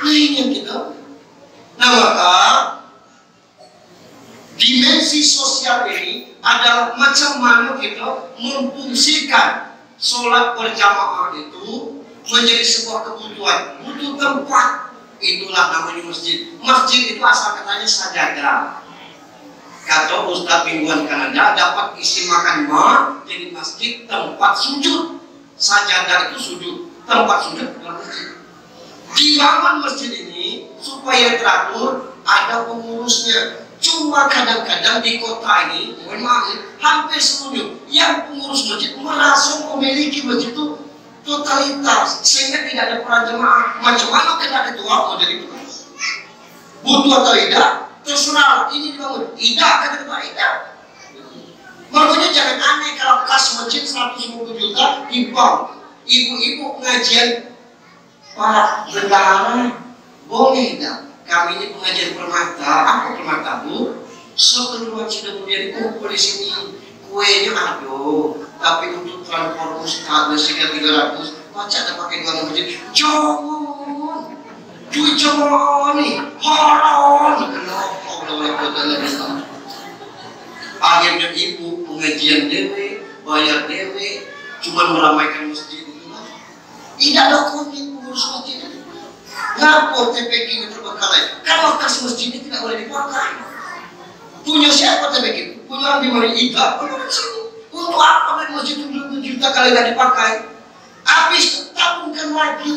Speaker 1: Nah, ini yang kita. Nah, maka dimensi sosial ini adalah macam mana kita memfungsikan sholat berjamaah itu menjadi sebuah kebutuhan. Butuh tempat, itulah namanya masjid. Masjid itu asal katanya sajadah. Kata Ustadz mingguan Kanada, dapat istimewakan jadi masjid tempat sujud. Sajadah itu sujud, tempat sujud adalah masjid. Dibangun masjid ini supaya teratur, ada pengurusnya. Cuma kadang-kadang di kota ini, mohon maaf, hampir seluruh yang pengurus masjid merasa memiliki masjid itu totalitas, sehingga tidak ada peran jemaah. Macam mana kita ketua mau jadi pengurus? Butuh atau tidak? Terserah. Ini dibangun. Tidak, kata ketua, tidak. Makanya jangan aneh kalau kas masjid 150 juta dibangun. Ibu-ibu pengajian, Pak bendahara, boleh tidak? Kami ini pengajian permata. Apa permata, Bu? Sekeluar sudah kemudian kumpul di sini. Kuenya aduh, tapi untuk transport ustaz sekitar 300, baca tak pakai uang masjid. Jangan, duit jemaah nih, haram. Akhirnya ibu pengajian dewe, bayar dewe, cuma meramaikan masjid itu. Tidak ada komitmen pengurus masjid itu. Ngapa TPK ini terbengkalai? Kalau kas masjid ini tidak boleh dipakai. Punya siapa TPK itu? Punya Abi Mari Ida, punya sini. Untuk apa masjid itu 20 juta kali tidak dipakai? Habis tabungkan lagi.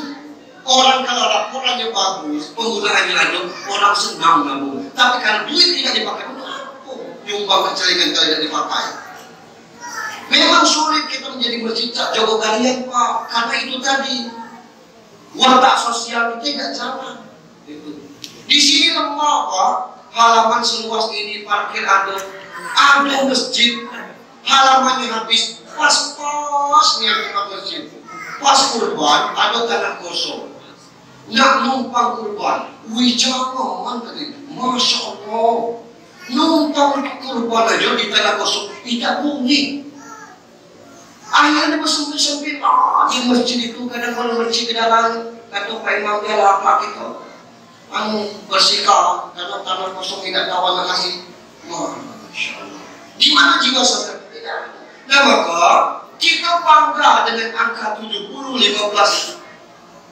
Speaker 1: Orang kalau laporannya bagus, penggunaannya ada, orang senang nabung. Tapi kalau duit tidak dipakai, untuk apa? Nyumbang kecelikan kali tidak dipakai. Memang sulit kita menjadi masjid jago kalian, Pak, karena itu tadi watak sosial itu tidak jalan. Di sini lemah, Pak. Halaman seluas ini parkir ada masjid, halamannya habis, pas niat masjid, pas kurban ada tanah kosong, nak numpang kurban, jangan tadi, masya Allah, numpang untuk kurban aja di tanah kosong tidak boleh. Akhirnya bersempi-sempi di masjid itu, kadang kalau masjid di dalam kata Pak Imam dia apa gitu. Bersikap karena tanah kosong tidak tahu ngasih. Masya Allah. Di mana jiwa saudara? Tidak. Nah, maka kita bangga dengan angka 70, 15.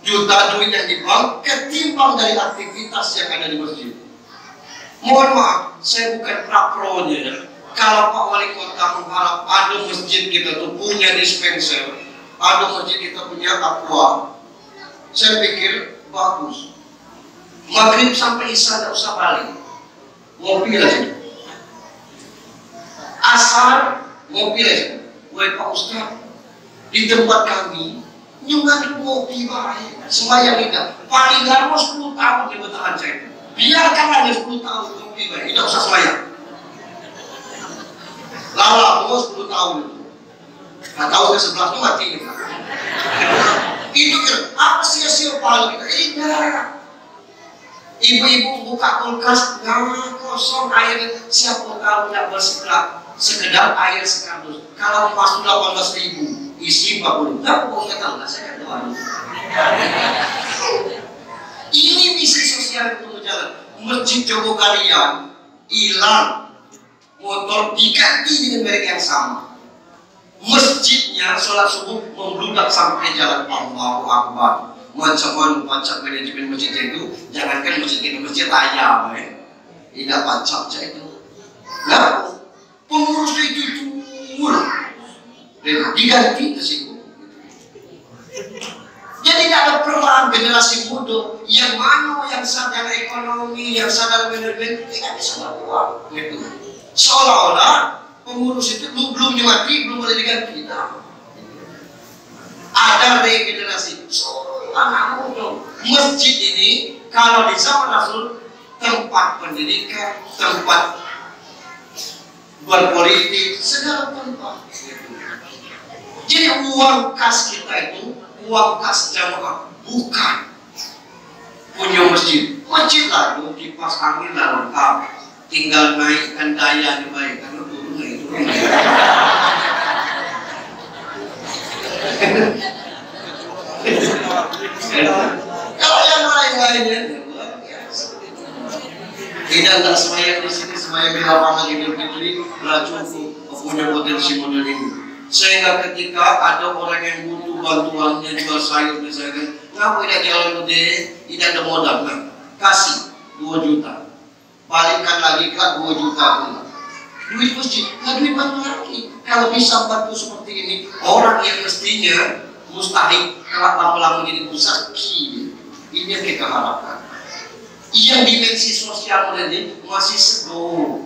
Speaker 1: juta duit yang di bank ketimbang dari aktivitas yang ada di masjid. Mohon maaf, saya bukan pro-nya ya. Kalau Pak Wali Kota mengharap ada masjid kita tuh punya dispenser, ada masjid kita punya aqua, saya pikir bagus. Maghrib sampai isya tidak usah balik, ngopi aja. Asar ngopi aja. Woi Pak Ustaz, di tempat kami nyungan ngopi baik, sembahyang tidak. Paling lama 10 tahun di bertahan saya. Biarkan aja 10 tahun ngopi baik, tidak usah sembahyang. Lala mau 10 tahun itu. Nah, tahun ke-11 mati kita. Itu kira, apa sia-sia pahala kita? Enggak. Ibu-ibu buka kulkas, nggak kosong air, siapa tahu nggak bersekedar air sekardus. Kalau masuk 18.000, isi 40. Nggak mau nggak tahu, saya kan doang. Ini misi sosial itu berjalan. Masjid Jogo kalian hilang, motor diganti dengan merek yang sama. Masjidnya sholat subuh membludak sampai jalan Allahu Akbar. Macam pajak manajemen masjid itu, jangankan masjid ayam, tidak pajak itu. Nah, pengurus itu murah, diganti ke situ. Jadi tidak ada perubahan generasi muda yang mana yang sadar ekonomi, yang sadar manajemen, tidak bisa berbuat. Gitu. Seolah-olah pengurus itu belum mati, belum boleh diganti. Nah, ada regenerasi. Anak muda. Masjid ini kalau di zaman Rasul tempat pendidikan, tempat berpolitik, segala tempat. Jadi uang kas kita itu uang kas jamaah, bukan punya masjid. Masjid lalu kipas angin lah lengkap, tinggal naikkan daya baik karena turunnya itu. Kalau yang lain-lainnya tidak semayang di sini, semayang di lapangan Idul Fitri, cukup punya potensi model ini. Sehingga ketika ada orang yang butuh bantuannya jual sayur misalkan, ngapain tidak jalan gede, tidak ada modal, nah, kasih 2 juta, balikkan lagi ke 2 juta pula. Duit masjid, nggak duit mana lagi. Kalau bisa bantu seperti ini, orang yang mestinya mustahil kalau lama-lama jadi pusat, ini yang kita harapkan. Yang dimensi sosial ini masih sedo.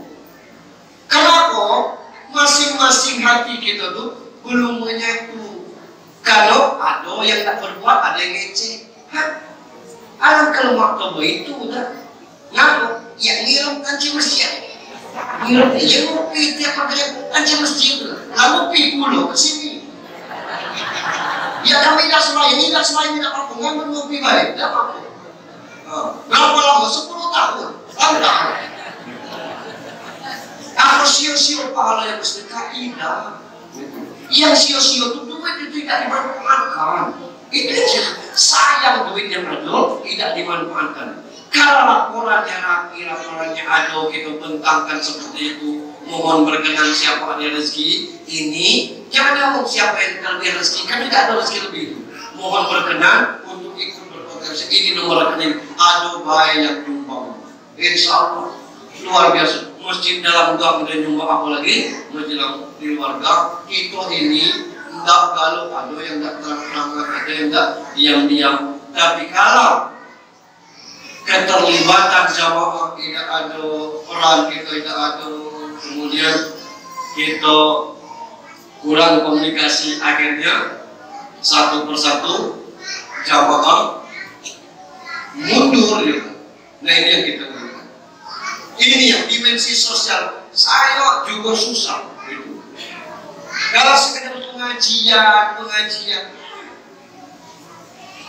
Speaker 1: Kenapa? Masing-masing hati kita tuh belum menyatu. Kalau ada yang tak berbuat, ada yang ngecek. Alam kalau waktu itu udah ngapa? Yang ngirim kancing masjid. Ngirim yang ngopi tiap pagi kancing masjid. Lalu pi pulau ke sini. Ya kami tidak sembahyang, tidak apa-apa. Nggak ngopi baik, tidak apa-apa. Berapa lama? 10 tahun. Tahun. Apa sio-sio pahala yang mesti kaidah? Yang sio-sio itu duit itu tidak dimanfaatkan. Itu sayang duit yang ada tidak dimanfaatkan. Kalau laporannya rapi, laporannya ada, kita bentangkan seperti itu. Mohon berkenan siapa ada rezeki ini, jangan ngomong siapa yang terlebih rezeki, kan tidak ada rezeki lebih itu. Mohon berkenan untuk ikut berpotensi. Ini nomor rekening, ada baik yang nyumbang. Insya Allah luar biasa. Masjid dalam gang dan nyumbang apa lagi? Masjid di luar gang. Kita ini tidak kalau ada yang tidak terang-terang, ada yang tidak diam-diam. Tapi kalau keterlibatan jamaah tidak ada, peran kita tidak ada, kemudian kita kurang komunikasi, akhirnya satu persatu jamaah mundur ya. Nah ini yang kita lakukan. Ini yang dimensi sosial. Saya juga susah gitu. Kalau sekedar pengajian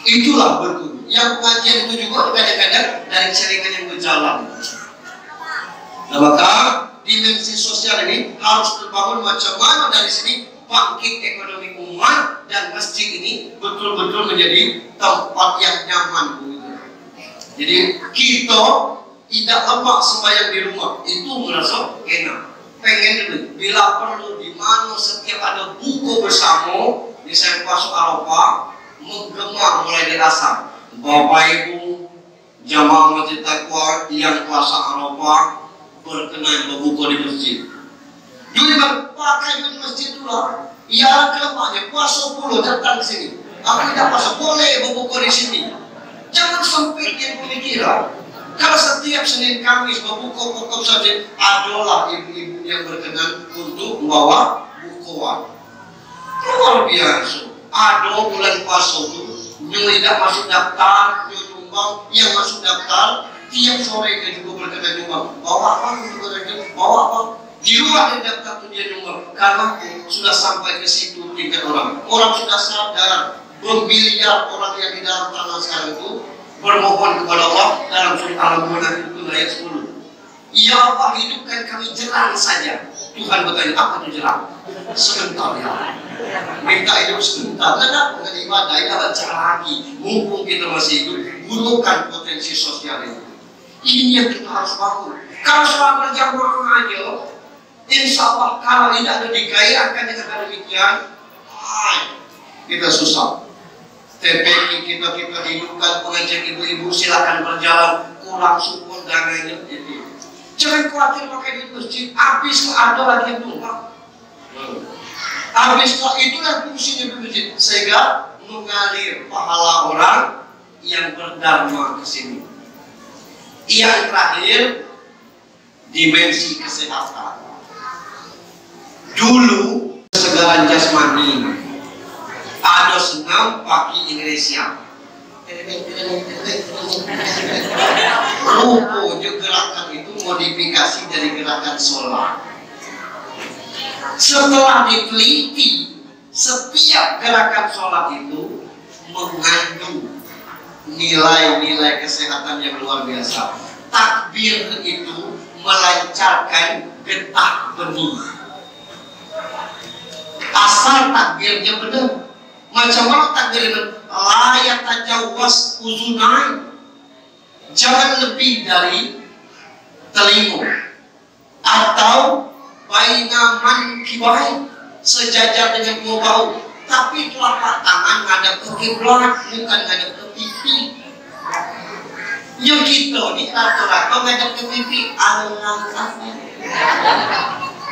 Speaker 1: itulah betul. Yang pengajian itu juga kadang-kadang dari jaringan yang berjalan. Nah maka dimensi sosial ini harus terbangun macam mana dari sini bangkit ekonomi umat dan masjid ini betul-betul menjadi tempat yang nyaman. Jadi kita tidak lemak sembahyang di rumah itu merasa enak, pengen dulu. Bila perlu di mana setiap ada buku bersama, misalnya puasa Arafah, menggema mulai dari asar. Bapak Ibu jamaah masjid takwa yang puasa Arafah berkenan berbuka di masjid. Jadi pakai di masjid dulu. Ia kelemahnya puasa 10 datang ke sini. Aku tidak puasa boleh berbuka di sini. Jangan sempitkan pemikiran. Kalau setiap Senin Kamis berbuka pokok saja, adalah ibu-ibu yang berkenan untuk membawa bukuan. Luar biasa. Ada bulan puasa itu, tidak masuk daftar, nyumbang, yang masuk daftar, tiap sore dia juga berkenan nyumbang. Bawa apa? Bawa apa? Di luar dari daftar itu dia nyumbang. Karena sudah sampai ke situ tingkat orang. Orang sudah sadar, bermiliar orang yang di dalam tanah sekarang itu bermohon kepada Allah dalam surah Al-Mulk itu ayat 10. Ya Allah, hidupkan kami jerang saja. Tuhan bertanya, apa itu jerang? Sebentar ya. Minta hidup sebentar. Kenapa? Dengan ibadah ini baca lagi. Mumpung kita masih hidup, gunakan potensi sosial itu. Ini yang kita harus bangun. Kalau soal berjamaah aja, insya Allah kalau tidak ada digairahkan dengan demikian, kita susah. TPK kita hidupkan, pengajian ibu-ibu silakan berjalan, kurang support dan lainnya. Jangan khawatir pakai di masjid, habis ada lagi yang tumpah. Habis itulah fungsinya di masjid, sehingga mengalir pahala orang yang berdharma ke sini. Yang terakhir, dimensi kesehatan. Dulu kesegaran jasmani, ada senam pagi Indonesia. Rupanya gerakan itu modifikasi dari gerakan sholat. Setelah diteliti, setiap gerakan sholat itu mengandung nilai-nilai kesehatan yang luar biasa. Takbir itu melancarkan getah benih. Asal takbirnya benar. Macam mana takbirnya? Layak tajawaz uzunai. Jangan lebih dari telinga atau bainaman kibai, sejajar dengan dua bahu, tapi telapak tangan ngadap ke kiblat, bukan ngadap ke pipi. Yang kita ini rata-rata ngadap ke pipi.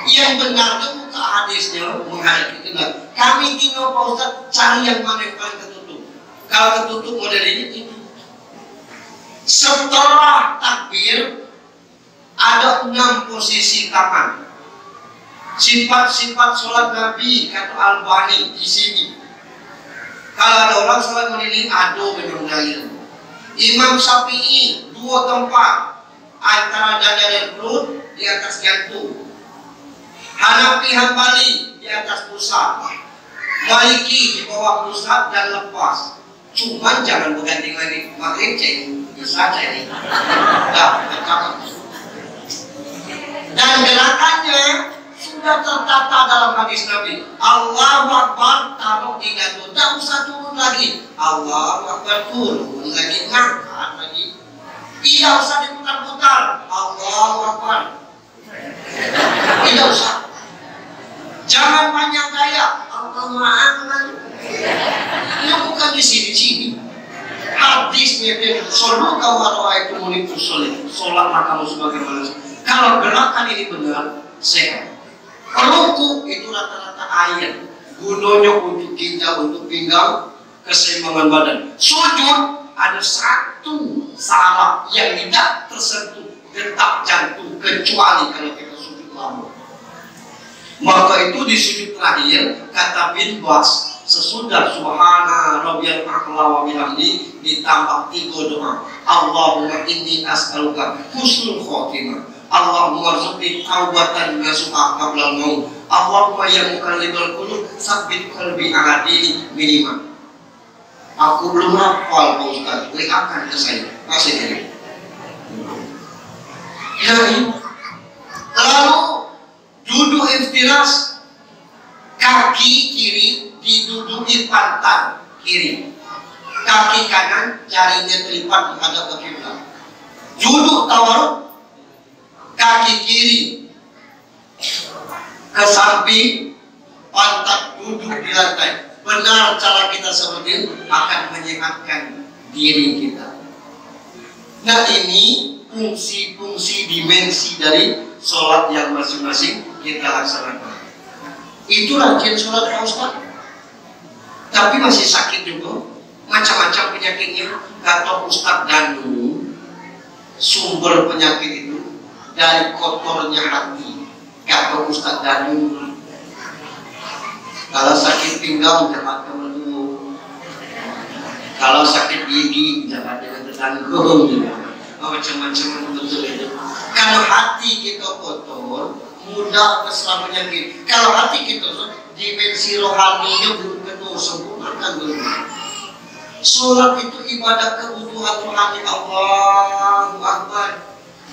Speaker 1: Yang benar itu buka hadisnya menghadap ke kiblat. Kami tinggal Pak Ustaz cari yang mana yang paling ketutup. Kalau ketutup model ini itu. Setelah takbir ada 6 posisi tangan. Sifat-sifat sholat Nabi kata Al-Bani di sini. Kalau ada orang sholat ini ado memang dalil. Imam Syafi'i 2 tempat antara dada dan perut di atas jantung. Hanafi Hambali di atas pusat. Maliki di bawah pusat dan lepas. Cuman jangan berganti lagi maghrib ceng bisa ceng. Dan gerakannya sudah tertata dalam hadis Nabi. Allahu Akbar taruh di dada, tidak usah turun lagi. Allahu Akbar turun lagi, ngangkat lagi. Tidak usah diputar-putar. Allahu Akbar. Tidak usah. Jangan banyak gaya. Allahu Akbar. Ini bukan di sini. Hadisnya itu solu kawaro itu munikus soleh. Solat makamu sebagaimana. Kalau gerakan ini benar, sehat. Ruku itu rata-rata air. Gunanya untuk ginjal, untuk pinggang, keseimbangan badan. Sujud ada 1 saraf yang tidak tersentuh detak jantung kecuali kalau kita sujud lama. Maka itu di sujud terakhir kata bin Bas, sesudah subhana rabbiyal a'la wa bihamdi ditambah 3 doa. Allahumma inni as'aluka husnul khotimah. Allahumma rzuqni taubatan nasuha qabla al-maut. Allahumma ya muqallibal qulub tsabbit qalbi ala dini minimal. Aku belum hafal Pak Ustaz, akan ke saya. Masih ini. Lalu duduk iftiras, kaki kiri diduduki pantat kiri, kaki kanan jarinya terlipat menghadap ke kiblat. Duduk tawarruk, kaki kiri ke samping, pantat duduk di lantai. benar cara kita seperti itu akan menyehatkan diri kita. Nah, ini fungsi-fungsi dimensi dari sholat yang masing-masing kita laksanakan. Itu rajin sholat Pak Ustaz, tapi masih sakit juga, macam-macam penyakitnya. Kata Ustaz Danu, sumber penyakit itu dari kotornya hati. Kata Ustaz Danu, kalau sakit pinggang jangan dulu, kalau sakit gigi jangan dengan tetangga, macam-macam betul itu. Kalau hati kita kotor, mudah terserang penyakit. Kalau hati kita dimensi rohaninya belum penuh sempurna kan belum. Sholat itu ibadah kebutuhan rohani. Allahu Akbar.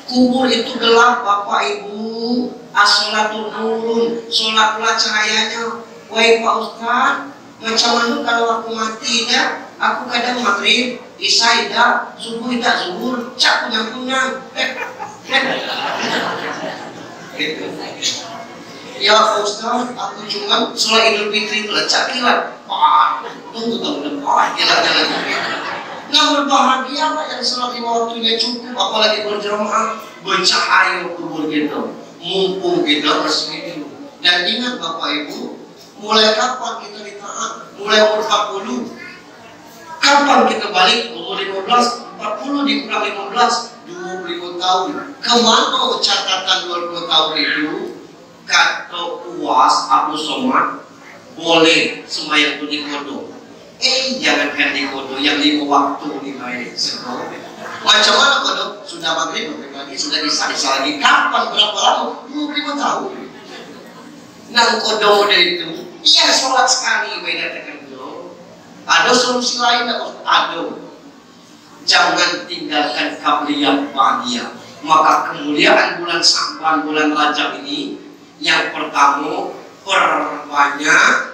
Speaker 1: Kubur itu gelap Bapak Ibu. As-sholatu nurun. Sholatlah cahayanya. Wahai Pak Ustaz, macam mana kalau aku mati ya? Aku kadang maghrib, isya tidak, subuh tidak zuhur, cak punyang-punyang. Gitu. Ya Pak Ustaz, aku cuma sholat Idul Fitri itu lecak kilat. Tunggu tahun depan, kilatnya lagi. Nah, berbahagia Pak yang sholat lima waktunya cukup, apalagi berjamaah, bercahaya kubur gitu. Mumpung kita resmi dulu. Dan ingat Bapak Ibu, mulai kapan kita ditaat? Mulai umur 40. Kapan kita balik? Umur 15, 40 dikurang 15, 25 tahun. Kemana catatan 20 tahun itu? Kata UAS Abu Somad, boleh sembahyang itu di kodo. Jangankan di kodo, yang 5 waktu dibayar. Macam mana kodo? Sudah maghrib, lagi sudah isya lagi. Kapan berapa lama? 25 tahun. Nah, kodo model itu, iya sholat sekali, beda dengan dulu. Ada solusi lain nggak? Ada. Jangan tinggalkan qabliyah ba'diyah. Maka kemuliaan bulan Sya'ban, bulan Rajab ini, yang pertama, perbanyak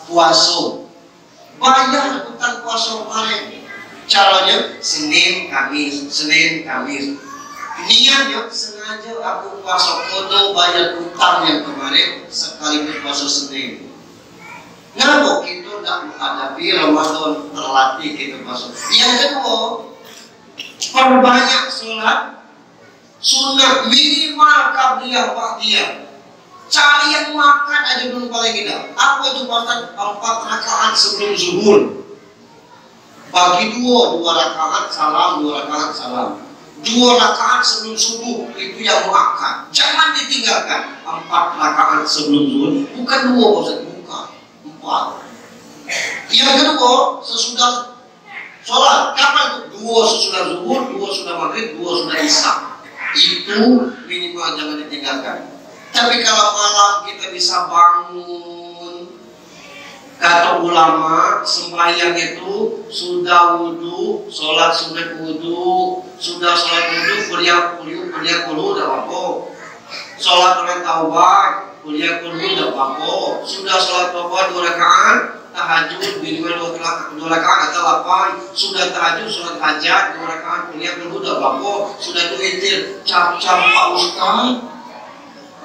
Speaker 1: puasa. Bayar utang puasa kemarin. Caranya Senin, Kamis, Senin, Kamis. Niatnya sengaja aku puasa kodo bayar utang yang kemarin sekaligus puasa Senin. Kenapa kita tidak menghadapi Ramadan terlatih kita puasa? Yang kedua, perbanyak sholat sunnah minimal qabliyah ba'diyah. Cari yang makan aja dulu paling tidak. Apa itu puasa 4 rakaat sebelum zuhur? Bagi 2 rakaat salam, 2 rakaat salam. 2 rakaat sebelum subuh itu yang makan. Jangan ditinggalkan. 4 rakaat sebelum zuhur, bukan 2 Ustaz, bukan 4. Yang kedua, sesudah sholat. Kapan itu? 2 sesudah zuhur, 2 sudah maghrib, 2 sudah isya. Itu minimal jangan ditinggalkan. Tapi kalau malam kita bisa bangun, kata ulama, sembahyang itu sudah wudhu, sholat sunat wudhu, sudah sholat wudhu, kuliah kulu, tidak apa-apa. Sholat dengan taubat, kuliah kulu, tidak apa-apa. Sudah sholat taubat 2 rakaat, tahajud minimal 2 rakaat atau 8. Sudah tahajud, sholat hajat 2 rakaat, kuliah kulu, tidak apa-apa. Sudah itu witir, cap-cap Pak Ustaz.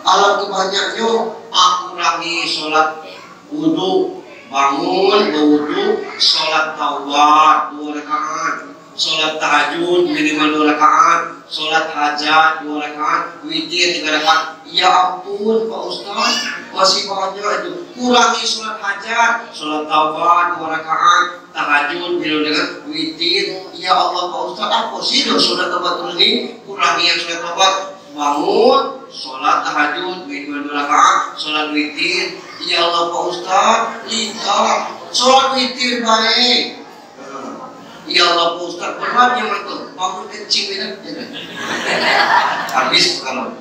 Speaker 1: Alam kebanyaknya, aku kurangi sholat wudhu, bangun, berwudhu, sholat taubat 2 rakaat, sholat tahajud minimal 2 rakaat, sholat hajat 2 rakaat, witir 3 rakaat. Ya ampun Pak Ustaz, masih banyak itu. Kurangi sholat hajat, sholat taubat 2 rakaat, tahajud minimal dengan witir. Ya Allah Pak Ustaz, apa sih sholat taubat ini? Kurangi yang sholat taubat, bangun, sholat tahajud minimal 2 rakaat, sholat witir. Ya Allah Pak Ustaz, lihat sholat witir baik. Ya Allah Pak Ustaz, beratnya itu bangun kencing ya. Habis kalau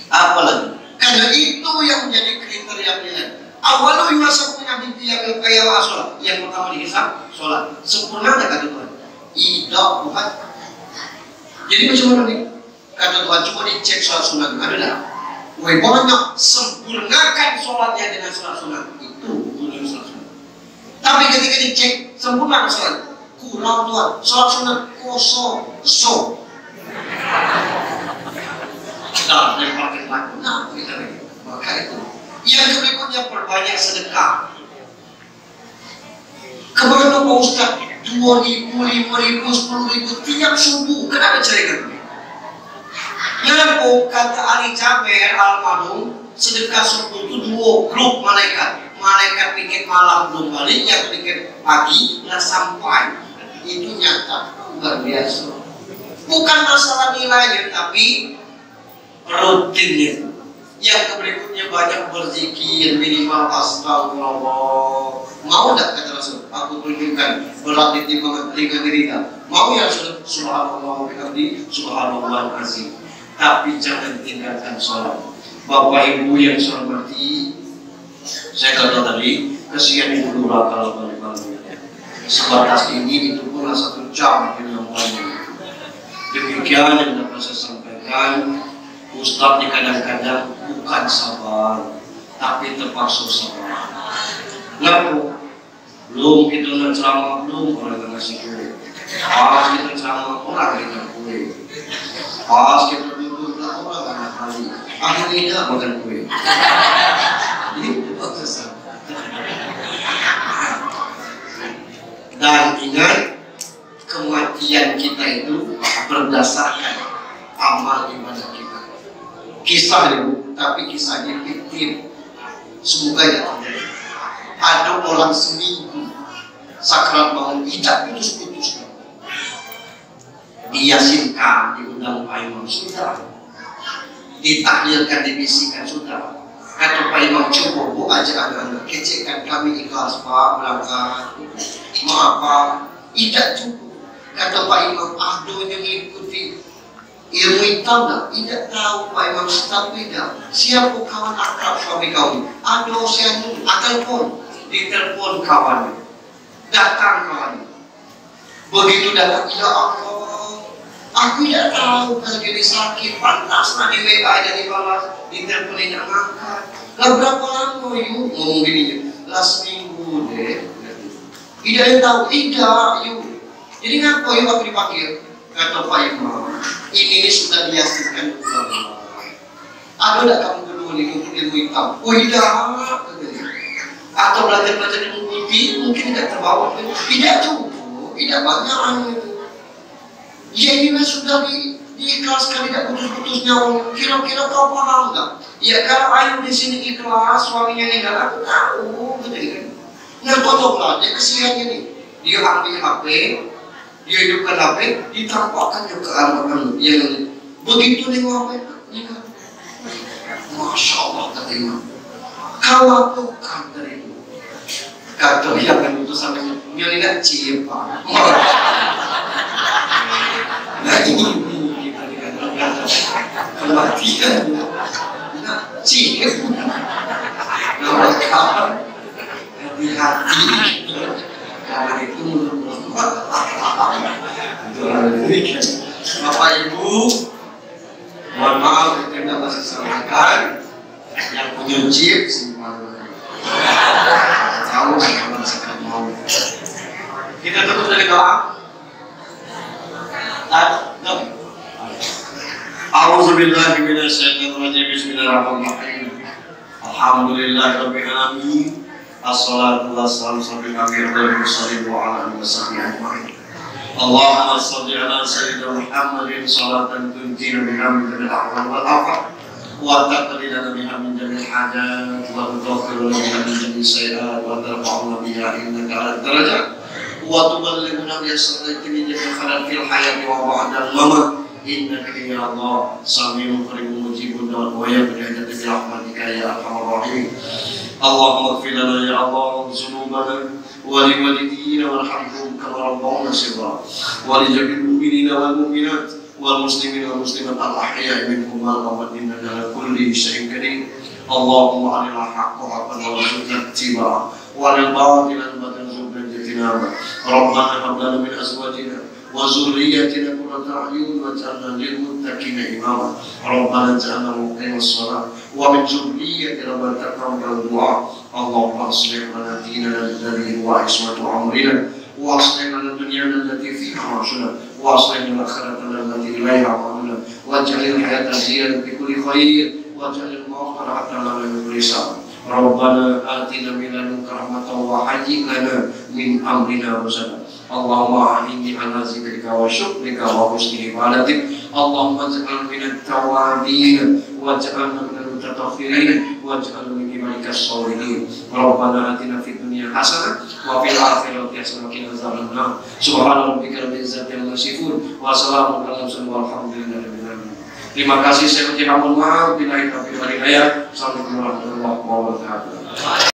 Speaker 1: apa lagi? Karena itu yang menjadi kriteria pilihan. Awalu yuasabuna bintiyamil kayawa sholat. Yang pertama dihisab sholat. Sempurna tak kata Tuhan? Tidak, bukan. Jadi macam mana nih? Kata Tuhan cuma dicek sholat sunat. Ada tak? Wah banyak, sempurnakan sholatnya dengan sholat sunat. Itu bunyi sholat sunat. Tapi ketika dicek sempurna sholat, kurang Tuhan. Sholat sunat kosong, Nah, yang pakai lagu, nah kita lagi. Maka itu Yang berikutnya, perbanyak sedekah. Kemana Pak Ustaz? 2.000, 5.000, 10.000 tiap subuh. Kenapa carikan? Ngaku kata Ali Jaber almarhum, sedekah subuh itu 2 grup malaikat. Malaikat pikir malam belum balik, yang pikir pagi nggak sampai. Itu nyata, luar biasa. Bukan masalah nilainya, tapi rutinnya. Yang berikutnya banyak berzikir, minimal astagfirullah. Mau tak kata Rasul? Aku tunjukkan berat di timbangan telinga derita. Mau ya Rasul? Subhanallah bihamdi, subhanallah azim. Tapi jangan tinggalkan sholat. Bapak ibu yang saya hormati, saya kata tadi, kasihan ibu Nura kalau balik-balik. Sebatas ini itu pun 1 jam penyampaian. Demikian yang dapat saya sampaikan. Ustaz kadang-kadang bukan sabar, tapi terpaksa sabar. Ngaku belum itu nak ceramah, belum orang ngasih kue. Pas kita ceramah orang kita kue. Pas kita duduk orang anak kali. Akhirnya makan kue. Itu proses. Dan ingat, kematian kita itu berdasarkan amal ibadah kita. Kisah itu, tapi kisahnya fiktif. Semoga tidak terjadi. Ada orang seminggu sakrat maut tidak putus-putus. Diyasinkan, diundang Pak Imam sudah, ditahlilkan, dibisikkan sudah. Kata Pak Imam, coba bu ajak anak-anak kecekkan kami ikhlas Pak berangkat. Maaf Pak, tidak cukup. Kata Pak Imam, yang mengikuti ilmu hitam tak? Tidak tahu Pak Imam, tapi tidak. Siapa kawan akrab suami kau? Ada usia telepon, ditelepon kawan, datang kawan. Begitu datang, ya Allah, aku tidak tahu kalau jadi sakit, pantas di WA dan dibalas, ditelepon tidak ngangkat. Lah berapa lama yuk? Ngomong gini, lah seminggu deh. Tidak tahu, tidak yuk. Jadi ngapa yuk aku dipanggil? Kata Pak Imam, ini sudah diyakinkan ulama. Ada tak kamu berdua nih untuk ilmu hitam? Oh tidak, atau belajar-belajar ilmu putih mungkin tidak terbawa. Tidak cukup, tidak banyak itu. Ya ini sudah diikhlaskan, tidak putus-putus nyawa. Kira-kira kau paham tak? Ya kalau Ayu di sini ikhlas, suaminya meninggal, aku tahu, gitu kan? Nah potonglah, dia kesiannya nih. Dia ambil HP. Dia hidupkan HP, ditampakkan ke anak-anak yang begitu nengok HP, Masya Allah terima. Kau lakukan dari itu. Kata yang kan itu sampai nyonya cium Pak. Nah ini kita dikatakan kematian. Nah cium. Nah kawan hati-hati. Karena itu Bapak Ibu, mohon maaf kita tidak masih sampaikan. Yang punya chip simpan. Tahu kalau sekarang mau. Kita tutup dari doa. A'udzubillahi minasyaitonir rajim. Bismillahirrahmanirrahim. Alhamdulillahirabbil alamin. Assalatu wassalamu ala Rasulillah wa ala alihi wasallam. Allahumma shalli ala sayyidina Muhammadin salatan tunjina biha min jami'il ahwal wal afat wa taqdina biha min jami'il hajat wa tudhakkiru biha min jami'is sayyi'at wa tarfa'una biha innaka 'alal darajat wa tuballighuna biha sallallahu min jami'il khalal fil hayati wa ba'da al-mamat innaka ya Allah sami'un qaribun mujibud da'wat wa ya bi rahmatika ya arhamar rahimin. Allahumma ighfir lana ya Allah dzunubana wa li walidina warhamhum kama rabbawna shighra wa li jami'il mu'minina wal mu'minat wal muslimina wal muslimat al ahya'i minhum wal amwat innaka ala kulli syai'in qadir. Allahumma arina al-haqqa haqqan warzuqna ittiba'ahu wa arina al-batila batilan warzuqna ijtinaba. Rabbana hab lana min azwajina wa dhurriyyatina qurrata a'yun waj'alna lil muttaqina imama. Rabbana ij'alna muqimas shalah wa min dhurriyyatina rabbana taqabbal du'a. Allahumma aslih lana dinana alladhi huwa ismatu amrina wa aslih lana dunyana allati fiha ma'ashuna wa aslih lana akhiratana allati ilayha ma'aduna waj'al al-hayata ziyadatan fi kulli khair wa واجعل المغفرة لنا من الرسالة. ربنا آتنا من لدنك رحمة وهيئ لنا من أمرنا رشدا. اللهم أعني على ذكرك وشكرك وحسن عبادتك. اللهم اجعلنا من التوابين واجعلنا من المتطهرين واجعلنا من عبادك الصالحين. ربنا آتنا في الدنيا حسنة وفي الآخرة حسنة وقنا عذاب النار. سبحان ربك رب العزة عما يصفون وسلام على المرسلين والحمد لله رب العالمين. Terima kasih, saya ucapkan mohon maaf bila itu tidak. Assalamualaikum warahmatullahi wabarakatuh.